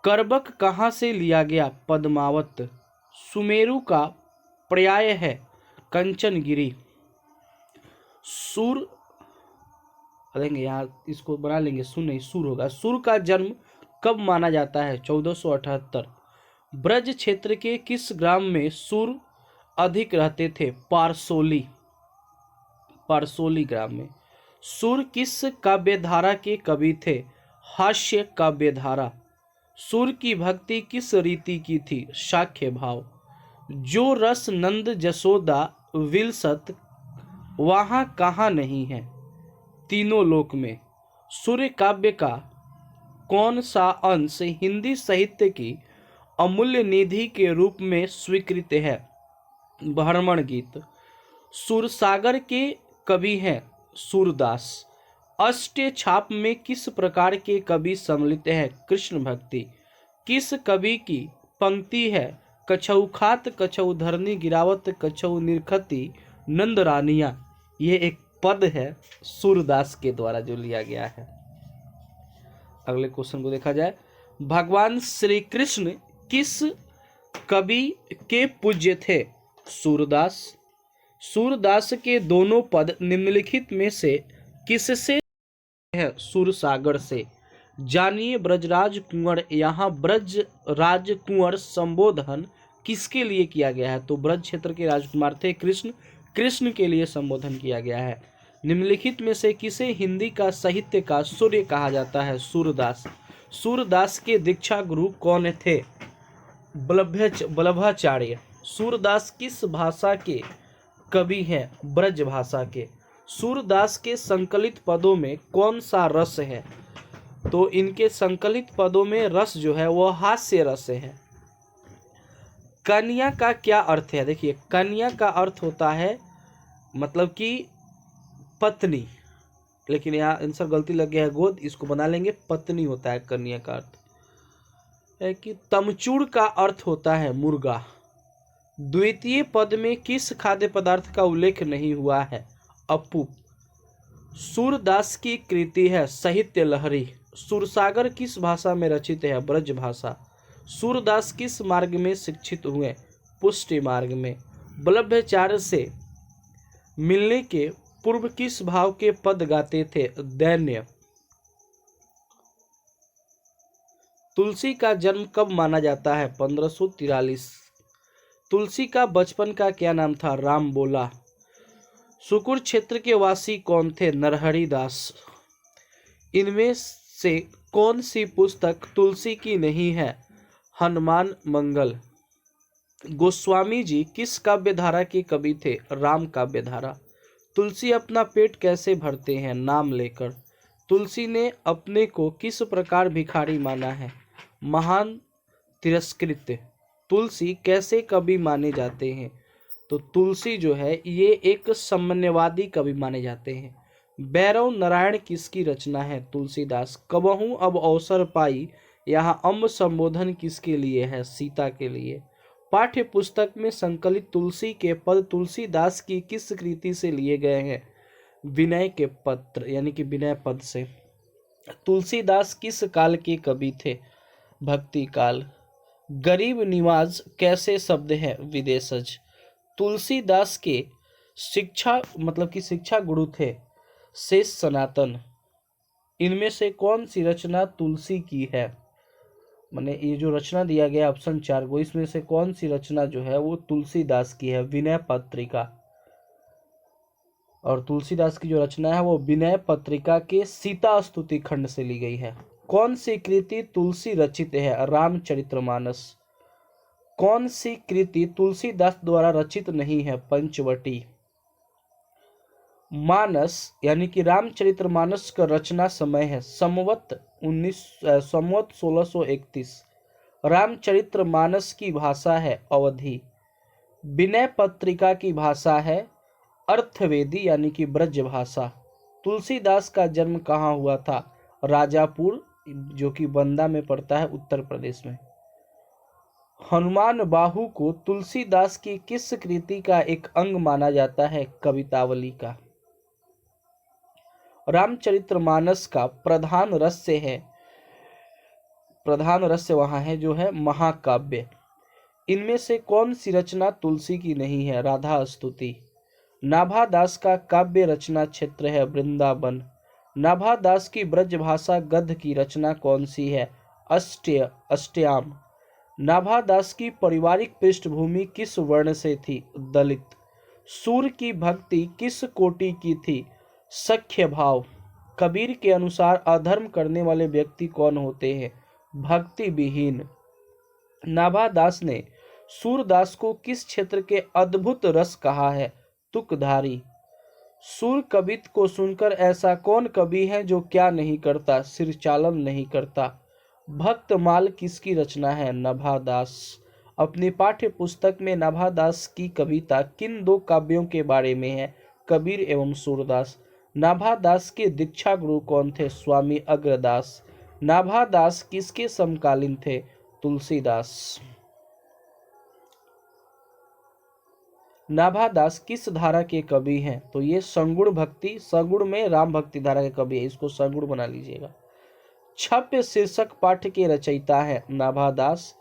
S1: करबक कहाँ से लिया गया? पद्मावत। सुमेरु का पर्याय है कंचनगिरी। सुर लेंगे यहाँ, इसको बना लेंगे, सुर नहीं सुर होगा। सुर का जन्म कब माना जाता है? 1478। ब्रज क्षेत्र के किस ग्राम में सुर अधिक रहते थे? पारसोली। पारसोली ग्राम में। सुर किस काव्यधारा के कवि थे? हास्य काव्यधारा। सुर की भक्ति किस रीति की थी? शाक्य भाव। जो रस नंद जसोदा विलसत वहाँ कहाँ नहीं है? तीनों लोक में। सूर्य काव्य का कौन सा अंश हिंदी साहित्य की अमूल्य निधि के रूप में स्वीकृत है? भ्रमण गीत। सुरसागर के कवि हैं सूरदास। अष्ट छाप में किस प्रकार के कवि सम्मिलित हैं? कृष्ण भक्ति। किस कवि की पंक्ति है? कछऊ खात कछऊ धरनी गिरावत कछऊ निरखती नंद रानिया। ये एक पद है सूरदास के द्वारा जो लिया गया है। अगले क्वेश्चन को देखा जाए। भगवान श्री कृष्ण किस कवि के पूज्य थे? सूरदास। सूरदास के दोनों पद निम्नलिखित में से किससे है? सुरसागर से। जानिए ब्रजराज कुंवर। यहाँ ब्रजराज कुंवर संबोधन किसके लिए किया गया है? तो ब्रज क्षेत्र के राजकुमार थे कृष्ण, कृष्ण के लिए संबोधन किया गया है। निम्नलिखित में से किसे हिंदी का साहित्य का सूर्य कहा जाता है? सूरदास। सूरदास के दीक्षा गुरु कौन थे? वल्लभाचार्य। सूरदास किस भाषा के कवि हैं? ब्रज भाषा के। सूरदास के संकलित पदों में कौन सा रस है? तो इनके संकलित पदों में रस जो है वो हास्य रस है। कन्या का क्या अर्थ है? देखिए, कन्या का अर्थ होता है मतलब कि पत्नी, लेकिन यहाँ आंसर गलती लग गया है, गोद, इसको बना लेंगे, पत्नी होता है कन्या का अर्थ है। कि तमचूड़ का अर्थ होता है मुर्गा। द्वितीय पद में किस खाद्य पदार्थ का उल्लेख नहीं हुआ है? अप्पू। सूरदास की कृति है साहित्य लहरी। सुरसागर किस भाषा में रचित है? ब्रज भाषा। सूरदास किस मार्ग में शिक्षित हुए? पुष्टि मार्ग में। वल्लभाचार्य से मिलने के पूर्व किस भाव के पद गाते थे? दैन्य। तुलसी का जन्म कब माना जाता है? 1543। तुलसी का बचपन का क्या नाम था? राम बोला। सुकुर क्षेत्र के वासी कौन थे? नरहरि दास। इनमें से कौन सी पुस्तक तुलसी की नहीं है? हनुमान मंगल। गोस्वामी जी किस काव्यधारा के कवि थे? राम काव्यधारा। तुलसी अपना पेट कैसे भरते हैं? नाम लेकर। तुलसी ने अपने को किस प्रकार भिखारी माना है? महान तिरस्कृत। तुलसी कैसे कवि माने जाते हैं? तो तुलसी जो है ये एक साम्यवादी कवि माने जाते हैं। भैरव नारायण किसकी रचना है? तुलसीदास। कबहू अब अवसर पाई, यहाँ अम्ब संबोधन किसके लिए है? सीता के लिए। पाठ्य पुस्तक में संकलित तुलसी के पद तुलसीदास की किस कृति से लिए गए हैं? विनय के पत्र यानी कि विनय पद से। तुलसीदास किस काल के कवि थे? भक्ति काल। गरीब निवाज कैसे शब्द है? विदेशज। तुलसीदास के शिक्षा मतलब कि शिक्षा गुरु थे शेष सनातन। इनमें से कौन सी रचना तुलसी की है? माने ये जो रचना दिया गया ऑप्शन 4 को, इसमें से कौन सी रचना जो है वो तुलसीदास की है? विनय पत्रिका। और तुलसीदास की जो रचना है वो विनय पत्रिका के सीता स्तुति खंड से ली गई है। कौन सी कृति तुलसी रचित है? रामचरितमानस। कौन सी कृति तुलसीदास द्वारा रचित नहीं है? पंचवटी। मानस यानी कि रामचरितमानस का रचना समय है संवत 1631। रामचरितमानस की भाषा है अवधी। विनय पत्रिका की भाषा है अर्थवेदी यानी कि ब्रज भाषा। तुलसीदास का जन्म कहाँ हुआ था? राजापुर, जो कि बंदा में पड़ता है उत्तर प्रदेश में। हनुमान बाहु को तुलसीदास की किस कृति का एक अंग माना जाता है? कवितावली का। रामचरितमानस का प्रधान रस्य वहां है जो है महाकाव्य। इनमें से कौन सी रचना तुलसी की नहीं है? राधा स्तुति। नाभादास का काव्य रचना क्षेत्र है वृंदावन। नाभादास की ब्रजभाषा गद्य की रचना कौन सी है? अष्टयाम। नाभादास की पारिवारिक पृष्ठभूमि किस वर्ण से थी? दलित। सूर्य की भक्ति किस कोटि की थी? सख्य भाव। कबीर के अनुसार अधर्म करने वाले व्यक्ति कौन होते हैं? भक्ति विहीन। नाभादास ने सूरदास को किस क्षेत्र के अद्भुत रस कहा है? तुकधारी। सूर कवित को सुनकर ऐसा कौन कवि है जो क्या नहीं करता? सिरचालन नहीं करता। भक्तमाल किसकी रचना है? नभादास। अपनी पाठ्य पुस्तक में नाभादास की कविता किन दो काव्यों के बारे में है? कबीर एवं सूरदास। नाभादास के दीक्षा गुरु कौन थे? स्वामी अग्रदास। नाभादास किसके समकालीन थे? तुलसीदास। नाभादास किस धारा के कवि हैं? तो ये सगुण भक्ति, सगुण में राम भक्ति धारा के कवि है, इसको सगुण बना लीजिएगा। छप्य शीर्षक पाठ के रचयिता है नाभादास।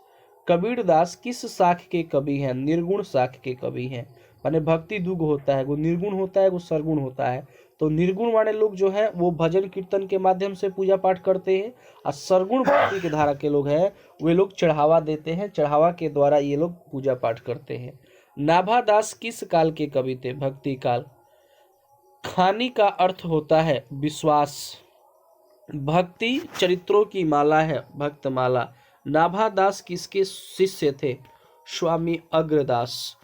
S1: कबीरदास किस शाख के कवि हैं? निर्गुण शाख के कवि हैं। माने भक्ति दुग होता है, वो निर्गुण होता है, वो सरगुण होता है। तो निर्गुण वाले लोग जो है वो भजन कीर्तन के माध्यम से पूजा पाठ करते हैं, और सरगुण भक्ति के धारा के लोग हैं वे लोग चढ़ावा देते हैं, चढ़ावा के द्वारा ये लोग पूजा पाठ करते हैं। नाभादास किस काल के कवि थे? भक्ति काल। खानी का अर्थ होता है विश्वास। भक्ति चरित्रों की माला है भक्तमाला। नाभादास किसके शिष्य थे? स्वामी अग्रदास।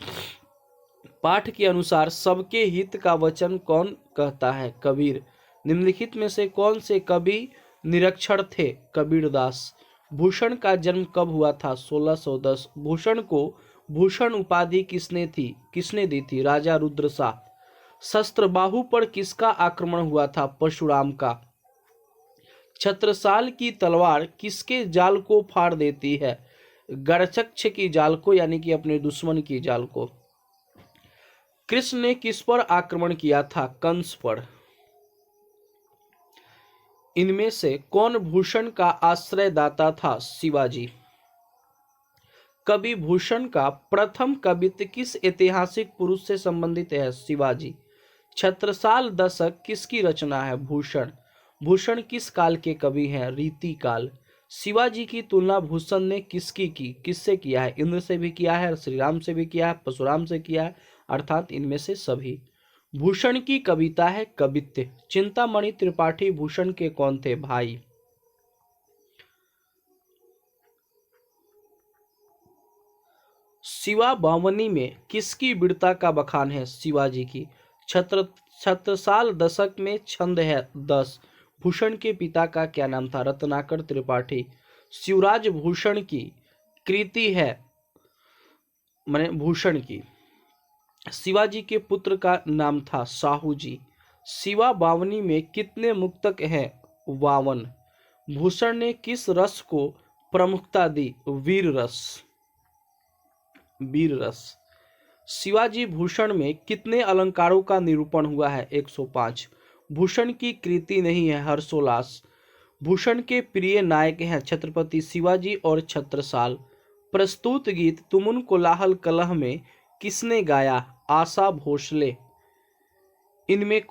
S1: पाठ के अनुसार सबके हित का वचन कौन कहता है? कबीर। निम्नलिखित में से कौन से कवि निरक्षर थे? कबीरदास। भूषण का जन्म कब हुआ था? 1610। भूषण को भूषण उपाधि किसने दी थी? राजा रुद्रशाह। शस्त्रबाहु पर किसका आक्रमण हुआ था? परशुराम का। छत्रसाल की तलवार किसके जाल को फाड़ देती है? गरचक्ष की जाल को, यानी कि अपने दुश्मन की जाल को। कृष्ण ने किस पर आक्रमण किया था? कंस पर। इनमें से कौन भूषण का आश्रयदाता था? शिवाजी। कवि भूषण का प्रथम कवित्व किस ऐतिहासिक पुरुष से संबंधित है? शिवाजी। छत्रसाल दशक किसकी रचना है? भूषण। भूषण किस काल के कवि हैं? रीति काल। शिवाजी की तुलना भूषण ने किससे किया है? इंद्र से भी किया है, श्री राम से भी किया है, परशुराम से किया है, अर्थात इनमें से सभी। भूषण की कविता है कवित्व। चिंतामणि त्रिपाठी भूषण के कौन थे? भाई। शिवा बावनी में किसकी वीरता का बखान है? शिवाजी की। छत्रसाल दशक में छंद है 10। भूषण के पिता का क्या नाम था? रत्नाकर त्रिपाठी। शिवराज भूषण की कृति है माने भूषण की। शिवाजी के पुत्र का नाम था साहू जी। शिवा बावनी में कितने मुक्तक हैं? 52। भूषण ने किस रस को प्रमुखता दी? वीर रस। शिवाजी भूषण में कितने अलंकारों का निरूपण हुआ है? 105। भूषण की कृति नहीं है हर्षोल्लास। भूषण के प्रिय नायक हैं छत्रपति शिवाजी और छत्रसाल। प्रस्तुत गीत तुमुन कोलाहल कलह में किसने गाया? आशा भोसले। इसमें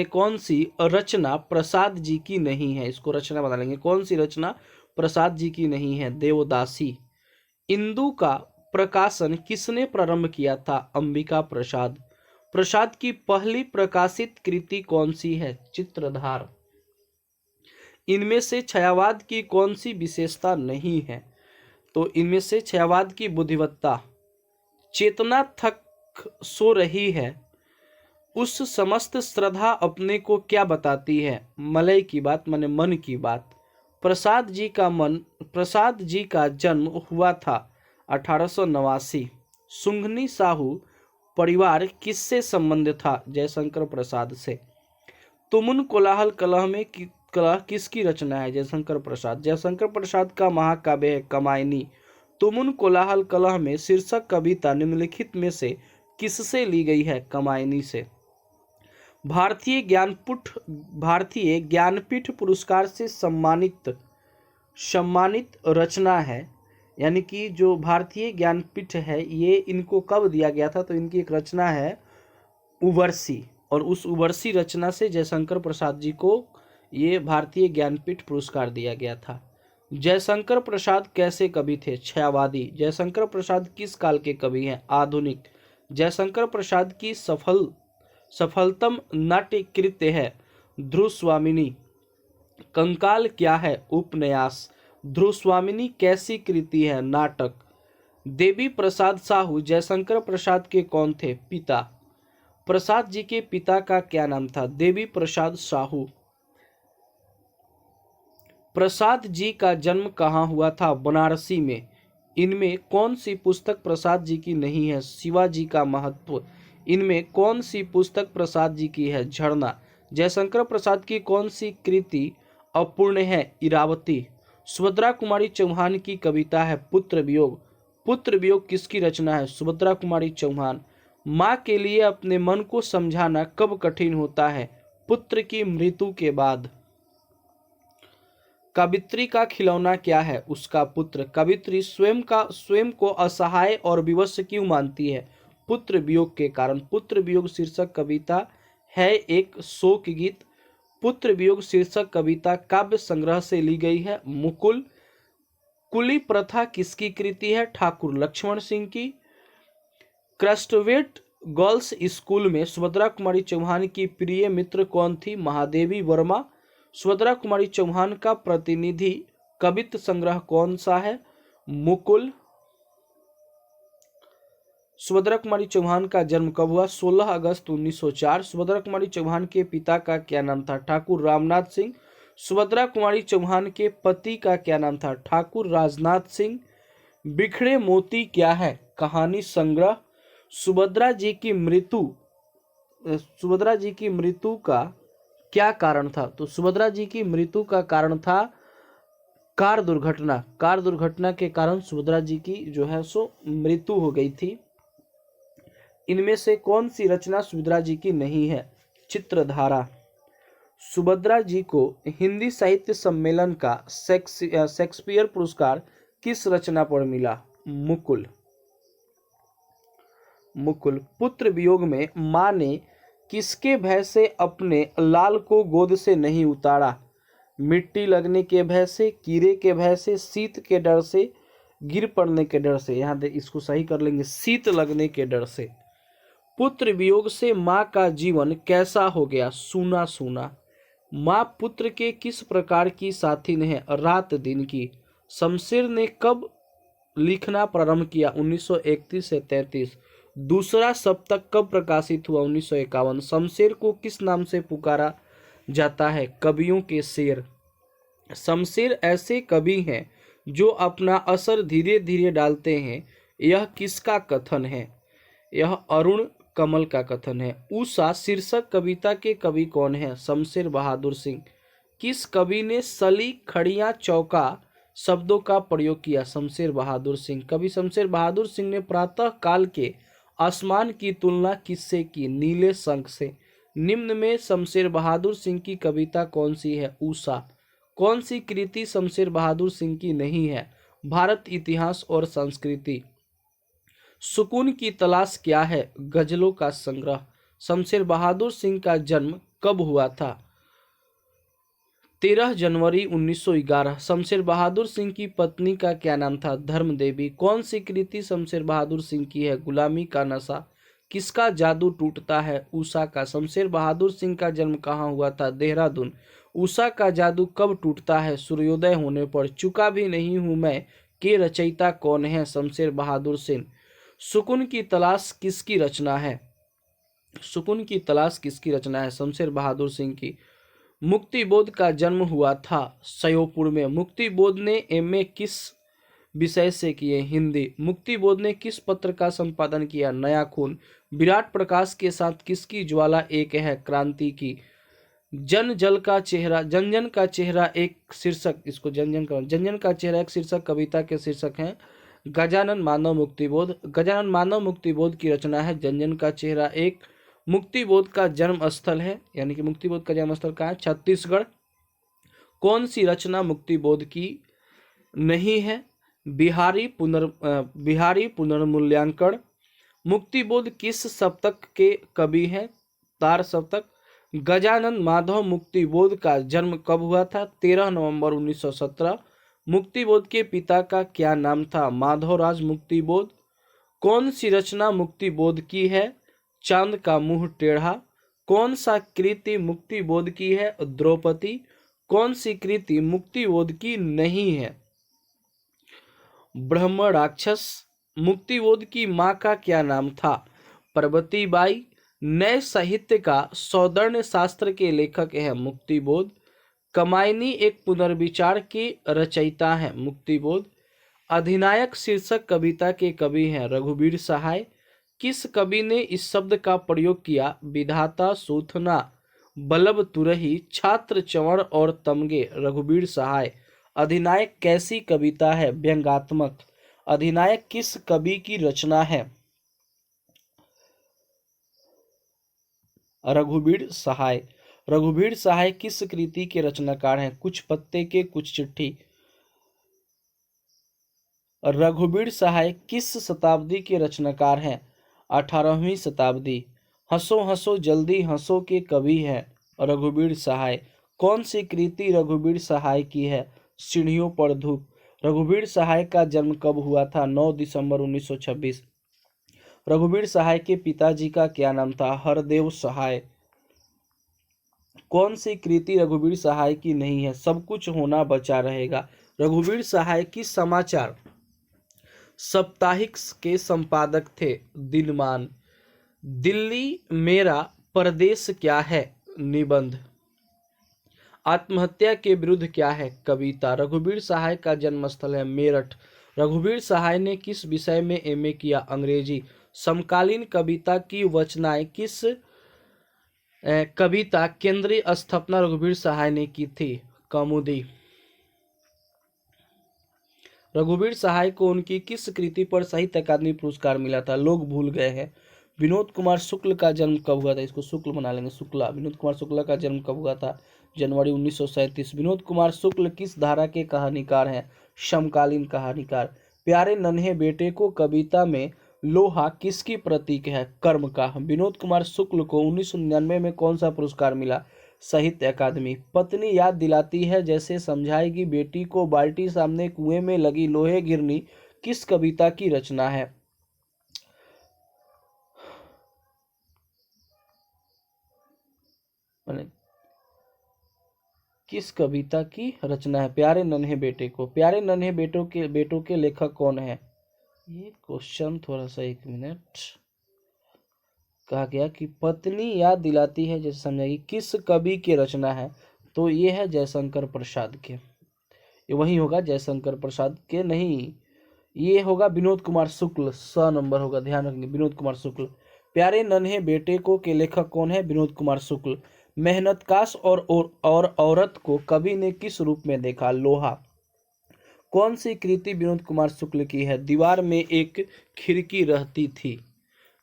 S1: कौन सी रचना प्रसाद जी की नहीं है? इसको रचना बना लेंगे। कौन सी रचना प्रसाद जी की नहीं है? देवदासी। इंदु का प्रकाशन किसने प्रारंभ किया था? अंबिका प्रसाद। प्रसाद की पहली प्रकाशित कृति कौन सी है? चित्रधार। इनमें से छायावाद की कौन सी विशेषता नहीं है? तो इनमें से छायावाद की बुद्धिवत्ता। चेतना थक सो रही है, उस समस्त श्रद्धा अपने को क्या बताती है? मलय की बात माने मन की बात। प्रसाद जी का जन्म हुआ था 1889। सुंघनी साहू परिवार किससे संबंध था? जयशंकर प्रसाद से। तुमुन कोलाहल कलह में कलह किसकी रचना है? जयशंकर प्रसाद। जयशंकर प्रसाद का महाकाव्य है कमायनी। तुमुन कोलाहल कलह में शीर्षक कविता निम्नलिखित में से किससे ली गई है? कमायनी से। भारतीय ज्ञानपीठ पुरस्कार से सम्मानित रचना है। यानी कि जो भारतीय ज्ञानपीठ है ये इनको कब दिया गया था, तो इनकी एक रचना है उवर्सी, और उस उवर्सी रचना से जयशंकर प्रसाद जी को ये भारतीय ज्ञानपीठ पुरस्कार दिया गया था। जयशंकर प्रसाद कैसे कवि थे? छायावादी। जयशंकर प्रसाद किस काल के कवि हैं? आधुनिक। जयशंकर प्रसाद की सफलतम नाट्य कृत्य है ध्रुव स्वामिनी। कंकाल क्या है? उपन्यास। ध्रुव स्वामिनी कैसी कृति है? नाटक। देवी प्रसाद साहू जयशंकर प्रसाद के कौन थे? पिता। प्रसाद जी के पिता का क्या नाम था? देवी प्रसाद साहू। प्रसाद जी का जन्म कहाँ हुआ था? बनारसी में। इनमें कौन सी पुस्तक प्रसाद जी की नहीं है? शिवाजी का महत्व। इनमें कौन सी पुस्तक प्रसाद जी की है? झरना। जयशंकर प्रसाद की कौन सी कृति अपूर्ण है? इरावती। सुभद्रा कुमारी चौहान की कविता है पुत्र वियोग। पुत्र वियोग किसकी रचना है? सुभद्रा कुमारी चौहान। माँ के लिए अपने मन को समझाना कब कठिन होता है? पुत्र की मृत्यु के बाद। कवित्री का खिलौना क्या है? उसका पुत्र। कवित्री स्वयं को असहाय और विवश क्यों मानती है? पुत्र वियोग के कारण। पुत्र वियोग शीर्षक कविता है एक शोक गीत। पुत्र वियोग शीर्षक कविता काव्य संग्रह से ली गई है। मुकुल। कुली प्रथा किसकी कृति है? ठाकुर लक्ष्मण सिंह की। क्रस्टवेट गर्ल्स स्कूल में सुभद्रा कुमारी चौहान की प्रिय मित्र कौन थी? महादेवी वर्मा। सुभद्रा कुमारी चौहान का प्रतिनिधि कवित्व संग्रह कौन सा है? मुकुल। सुभद्रा कुमारी चौहान का जन्म कब हुआ? 16 अगस्त 1904। सुभद्रा कुमारी चौहान के पिता का क्या नाम था? ठाकुर रामनाथ सिंह। सुभद्रा कुमारी चौहान के पति का क्या नाम था? ठाकुर राजनाथ सिंह। बिखरे मोती क्या है? कहानी संग्रह। सुभद्रा जी की मृत्यु का क्या कारण था? तो सुभद्रा जी की मृत्यु का कारण था कार दुर्घटना। कार दुर्घटना के कारण सुभद्रा जी की जो है सो मृत्यु हो गई थी। इनमें से कौन सी रचना सुभद्रा जी की नहीं है? चित्रधारा। सुभद्रा जी को हिंदी साहित्य सम्मेलन का शेक्सपियर पुरस्कार किस रचना पर मिला? मुकुल। पुत्र वियोग में माँ ने किसके भय से अपने लाल को गोद से नहीं उतारा? मिट्टी लगने के भय से, कीड़े के भय से, शीत के डर से, गिर पड़ने के डर से। यहाँ इसको सही कर लेंगे, शीत लगने के डर से। पुत्र वियोग से माँ का जीवन कैसा हो गया? सूना सूना। माँ पुत्र के किस प्रकार की साथी है? रात दिन की। शमशेर ने कब लिखना प्रारंभ किया? 1931 से 33। दूसरा सप्तक कब प्रकाशित हुआ? 1951। शमशेर को किस नाम से पुकारा जाता है? कवियों के शेर। शमशेर ऐसे कवि हैं जो अपना असर धीरे धीरे डालते हैं। यह किसका कथन है? यह अरुण कमल का कथन है। उषा शीर्षक कविता के कवि कौन है? शमशेर बहादुर सिंह। किस कवि ने सली खड़िया चौका शब्दों का प्रयोग किया? शमशेर बहादुर सिंह। कवि शमशेर बहादुर सिंह ने प्रातः काल के आसमान की तुलना किससे की? नीले शंख से। निम्न में शमशेर बहादुर सिंह की कविता कौन सी है? उषा। कौन सी कृति शमशेर बहादुर सिंह की नहीं है? भारत इतिहास और संस्कृति। सुकून की तलाश क्या है? गजलों का संग्रह। शमशेर बहादुर सिंह का जन्म कब हुआ था? 13 जनवरी 1911। शमशेर बहादुर सिंह की पत्नी का क्या नाम था? धर्म देवी। कौन सी कृति शमशेर बहादुर सिंह की है? गुलामी का नशा। किसका जादू टूटता है? उषा का। शमशेर बहादुर सिंह का जन्म कहाँ हुआ था? देहरादून। उषा का जादू कब टूटता है? सूर्योदय होने पर। चुका भी नहीं हूं मैं के रचयिता कौन है? शमशेर बहादुर सिंह। सुकून की तलाश किसकी रचना है? सुकून की तलाश किसकी रचना है? शमशेर बहादुर सिंह की। मुक्तिबोध का जन्म हुआ था श्योपुर में। मुक्तिबोध ने एमए किस विषय से किए? हिंदी। मुक्तिबोध ने किस पत्र का संपादन किया? नया खून। विराट प्रकाश के साथ किसकी ज्वाला एक है? क्रांति की। जन का चेहरा एक शीर्षक, इसको जनजन का चेहरा एक शीर्षक कविता के शीर्षक हैं गजानन मानव मुक्तिबोध। गजानन मानव मुक्तिबोध की रचना है जनजन का चेहरा एक। मुक्तिबोध का जन्म स्थल है, यानी कि मुक्तिबोध का जन्म स्थल कहाँ है? छत्तीसगढ़। कौन सी रचना मुक्तिबोध की नहीं है? बिहारी पुनर्मूल्यांकन। मुक्तिबोध किस सप्तक के कवि हैं? तार सप्तक। गजानन माधव मुक्तिबोध का जन्म कब हुआ था? 13 नवंबर 1917। मुक्तिबोध के पिता का क्या नाम था? माधवराज मुक्तिबोध। कौन सी रचना मुक्तिबोध की है? चांद का मुंह टेढ़ा। कौन सा कृति मुक्तिबोध की है? द्रौपदी। कौन सी कृति मुक्तिबोध की नहीं है? ब्रह्म राक्षस। मुक्तिबोध की मां का क्या नाम था? पार्वती बाई। नए साहित्य का सौंदर्य शास्त्र के लेखक हैं मुक्तिबोध। कमायनी एक पुनर्विचार की रचयिता है मुक्तिबोध। अधिनायक शीर्षक कविता के कवि हैं रघुवीर सहाय। किस कवि ने इस शब्द का प्रयोग किया? विधाता, सूथना, बल्लभ तुरही, छात्र चंवर और तमगे। रघुवीर सहाय। अधिनायक कैसी कविता है? व्यंग्यात्मक। अधिनायक किस कवि की रचना है? रघुवीर सहाय। रघुवीर सहाय किस कृति के रचनाकार हैं? कुछ पत्ते के कुछ चिट्ठी। रघुवीर सहाय किस शताब्दी के रचनाकार हैं? 18वीं शताब्दी। हंसो हंसो जल्दी हंसो के कवि हैं रघुवीर सहाय। कौन सी कृति रघुवीर सहाय की है? सीढ़ियों पर धूप। रघुवीर सहाय का जन्म कब हुआ था? 9 दिसंबर 1926। रघुवीर सहाय के पिताजी का क्या नाम था? हरदेव सहाय। कौन सी कृति रघुवीर सहाय की नहीं है? सब कुछ होना बचा रहेगा। रघुवीर सहाय की समाचार साप्ताहिक के संपादक थे। दिनमान। दिल्ली मेरा परदेश क्या है? निबंध। आत्महत्या के विरुद्ध क्या है? कविता। रघुवीर सहाय का जन्मस्थल है मेरठ। रघुवीर सहाय ने किस विषय में एमए किया? अंग्रेजी। समकालीन कविता की वचनाएं किस कविता केंद्रीय स्थापना रघुवीर सहाय ने की थी? कौमुदी। रघुवीर सहाय को उनकी किस कृति पर साहित्य अकादमी पुरस्कार मिला था? लोग भूल गए हैं। विनोद कुमार शुक्ल का जन्म कब हुआ था? इसको शुक्ल बना लेंगे, शुक्ला। विनोद कुमार शुक्ला का जन्म कब हुआ था? जनवरी 1937। विनोद कुमार शुक्ल किस धारा के कहानीकार हैं? समकालीन कहानीकार। प्यारे नन्हे बेटे को कविता में लोहा किसकी प्रतीक है? कर्म का। विनोद कुमार शुक्ल को 1999 में कौन सा पुरस्कार मिला? साहित्य अकादमी। पत्नी याद दिलाती है जैसे समझाएगी बेटी को, बाल्टी सामने कुएं में लगी लोहे गिरनी किस कविता की रचना है? किस कविता की रचना है? प्यारे नन्हे बेटे को। प्यारे नन्हे बेटों के लेखक कौन है? ये क्वेश्चन थोड़ा सा, एक मिनट। कहा गया कि पत्नी याद दिलाती है जैसे समझाएगी किस कवि की रचना है? तो ये है जयशंकर प्रसाद के। ये वही होगा, जयशंकर प्रसाद के नहीं, ये होगा विनोद कुमार शुक्ल। 100 नंबर होगा, ध्यान रखेंगे, विनोद कुमार शुक्ल। प्यारे नन्हे बेटे को के लेखक कौन है? विनोद कुमार शुक्ल। मेहनतकाश और औरत को कवि ने किस रूप में देखा? लोहा। कौन सी कृति विनोद कुमार शुक्ल की है? दीवार में एक खिड़की रहती थी।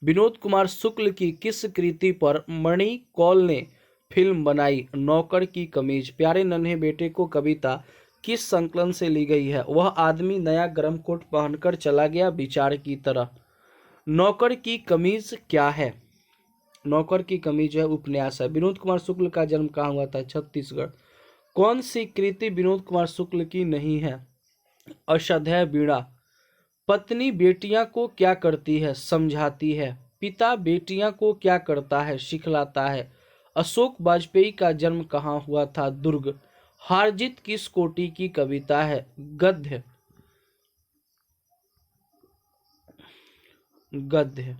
S1: विनोद कुमार शुक्ल की किस कृति पर मणि कौल ने फिल्म बनाई? नौकर की कमीज। प्यारे नन्हे बेटे को कविता किस संकलन से ली गई है? वह आदमी नया गर्म कोट पहनकर चला गया विचार की तरह। नौकर की कमीज क्या है? नौकर की कमीज है उपन्यास है। विनोद कुमार शुक्ल का जन्म कहाँ हुआ था? छत्तीसगढ़। कौन सी कृति विनोद कुमार शुक्ल की नहीं है? अष्टाध्यायी वीणा। पत्नी बेटियां को क्या करती है? समझाती है। पिता बेटियां को क्या करता है? सिखलाता है। अशोक वाजपेयी का जन्म कहाँ हुआ था? दुर्ग। हार जीत किस कोटि की कविता है? गद्य। गद्य।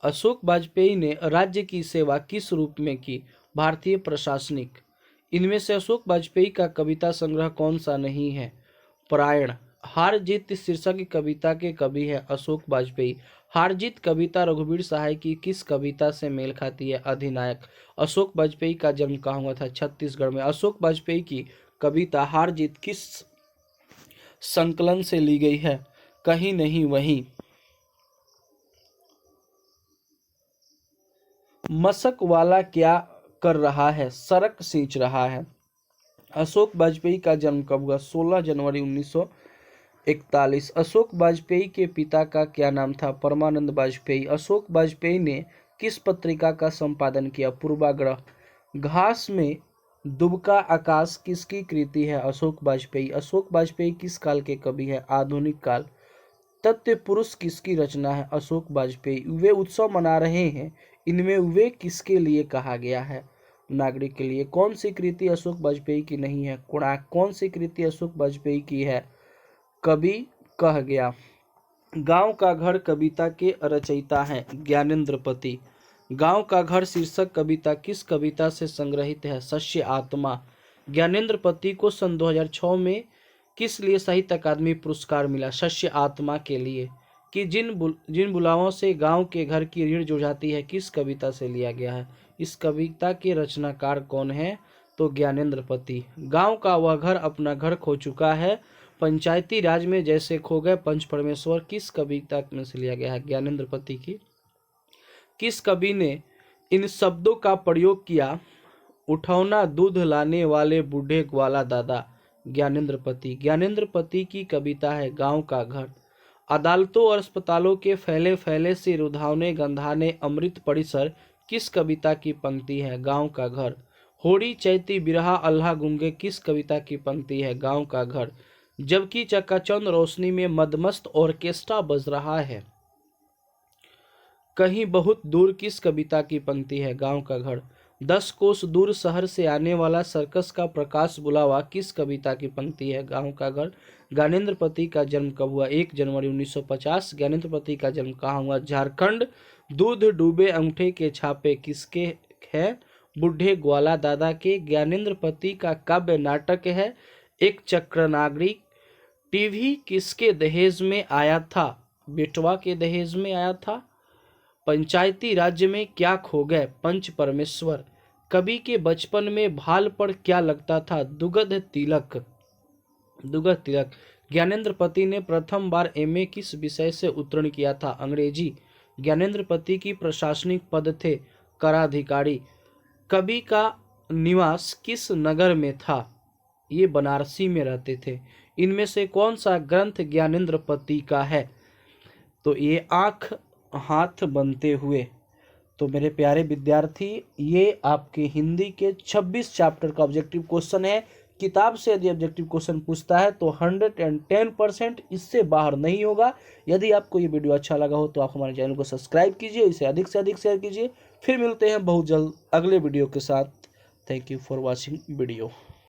S1: अशोक वाजपेयी ने राज्य की सेवा किस रूप में की? भारतीय प्रशासनिक। इनमें से अशोक वाजपेयी का कविता संग्रह कौन सा नहीं है? परायण। हार जीत शीर्षक की कविता के कवि है अशोक वाजपेयी। हार जीत कविता रघुवीर सहाय की किस कविता से मेल खाती है? अधिनायक। अशोक वाजपेयी का जन्म कहाँ हुआ था? छत्तीसगढ़ में। अशोक वाजपेयी की कविता हार जीत किस संकलन से ली गई है? कहीं नहीं वहीं। मशक वाला क्या कर रहा है? सड़क सींच रहा है। अशोक वाजपेयी का जन्म कब हुआ? 16 जनवरी 1941। अशोक वाजपेयी के पिता का क्या नाम था? परमानंद वाजपेयी। अशोक वाजपेयी ने किस पत्रिका का संपादन किया? पूर्वाग्रह। घास में दुबका आकाश किसकी कृति है? अशोक वाजपेयी। अशोक वाजपेयी किस काल के कवि है? आधुनिक काल। तत्व पुरुष किसकी रचना है? अशोक वाजपेयी। वे उत्सव मना रहे हैं, इनमें वे किसके लिए कहा गया है? नागरिक के लिए। कौन सी कृति अशोक वाजपेयी की नहीं है? कोणार्क। कौन सी कृति अशोक वाजपेयी की है? कवि कह गया। गांव का घर कविता के रचयिता हैं ज्ञानेंद्र पति। गांव का घर शीर्षक कविता किस कविता से संग्रहित है? शस्य आत्मा। ज्ञानेंद्र पति को सन 2006 में किस लिए साहित्य अकादमी पुरस्कार मिला? शस्य आत्मा के लिए। कि जिन बुलावों से गांव के घर की रीढ़ जुड़ जाती है किस कविता से लिया गया है? इस कविता के रचनाकार कौन है? तो ज्ञानेंद्र पति। गांव का वह घर अपना घर खो चुका है, पंचायती राज में जैसे खो गए पंच परमेश्वर किस कविता में से लिया गया है? ज्ञानेंद्र पति की। किस कवि ने इन शब्दों का प्रयोग किया? उठौना दूध लाने वाले बूढ़े ग्वाला दादा। ज्ञानेंद्र पति। ज्ञानेंद्र पति की कविता है गांव का घर। अदालतों और अस्पतालों के फैले फैले से रुधावने गंधाने अमृत परिसर किस कविता की पंक्ति है? गांव का घर। होड़ी चैती बिरहा अल्लाह गुंगे किस कविता की पंक्ति है? गांव का घर। जबकि चकाचौंध रोशनी में मदमस्त ऑर्केस्ट्रा बज रहा है कहीं बहुत दूर किस कविता की पंक्ति है? गांव का घर। 10 कोस दूर शहर से आने वाला सर्कस का प्रकाश बुलावा किस कविता की पंक्ति है? गांव का घर। ज्ञानेंद्र पति का जन्म कब हुआ? 1 जनवरी 1950। ज्ञानेंद्र पति का जन्म कहाँ हुआ? झारखंड। दूध डूबे अंगूठे के छापे किसके हैं? बूढ़े ग्वाला दादा के। ज्ञानेंद्र पति का काव्य नाटक है एक चक्र नागरिक। टीवी किसके दहेज में आया था? बेटवा के दहेज में आया था। पंचायती राज्य में क्या खो गए? पंच परमेश्वर। कवि के बचपन में भाल पर क्या लगता था? दुगध तिलक। दुगध तिलक। ज्ञानेंद्र पति ने प्रथम बार एमए किस विषय से उत्तीर्ण किया था? अंग्रेजी। ज्ञानेंद्र पति की प्रशासनिक पद थे कराधिकारी। कवि का निवास किस नगर में था? ये बनारसी में रहते थे। इनमें से कौन सा ग्रंथ ज्ञानेंद्र पति का है? तो ये आंख हाथ बनते हुए। तो मेरे प्यारे विद्यार्थी, ये आपके हिंदी के 26 चैप्टर का ऑब्जेक्टिव क्वेश्चन है। किताब से यदि ऑब्जेक्टिव क्वेश्चन पूछता है तो 110% इससे बाहर नहीं होगा। यदि आपको ये वीडियो अच्छा लगा हो तो आप हमारे चैनल को सब्सक्राइब कीजिए, इसे अधिक से अधिक शेयर कीजिए। फिर मिलते हैं बहुत जल्द अगले वीडियो के साथ। Thank you for watching video.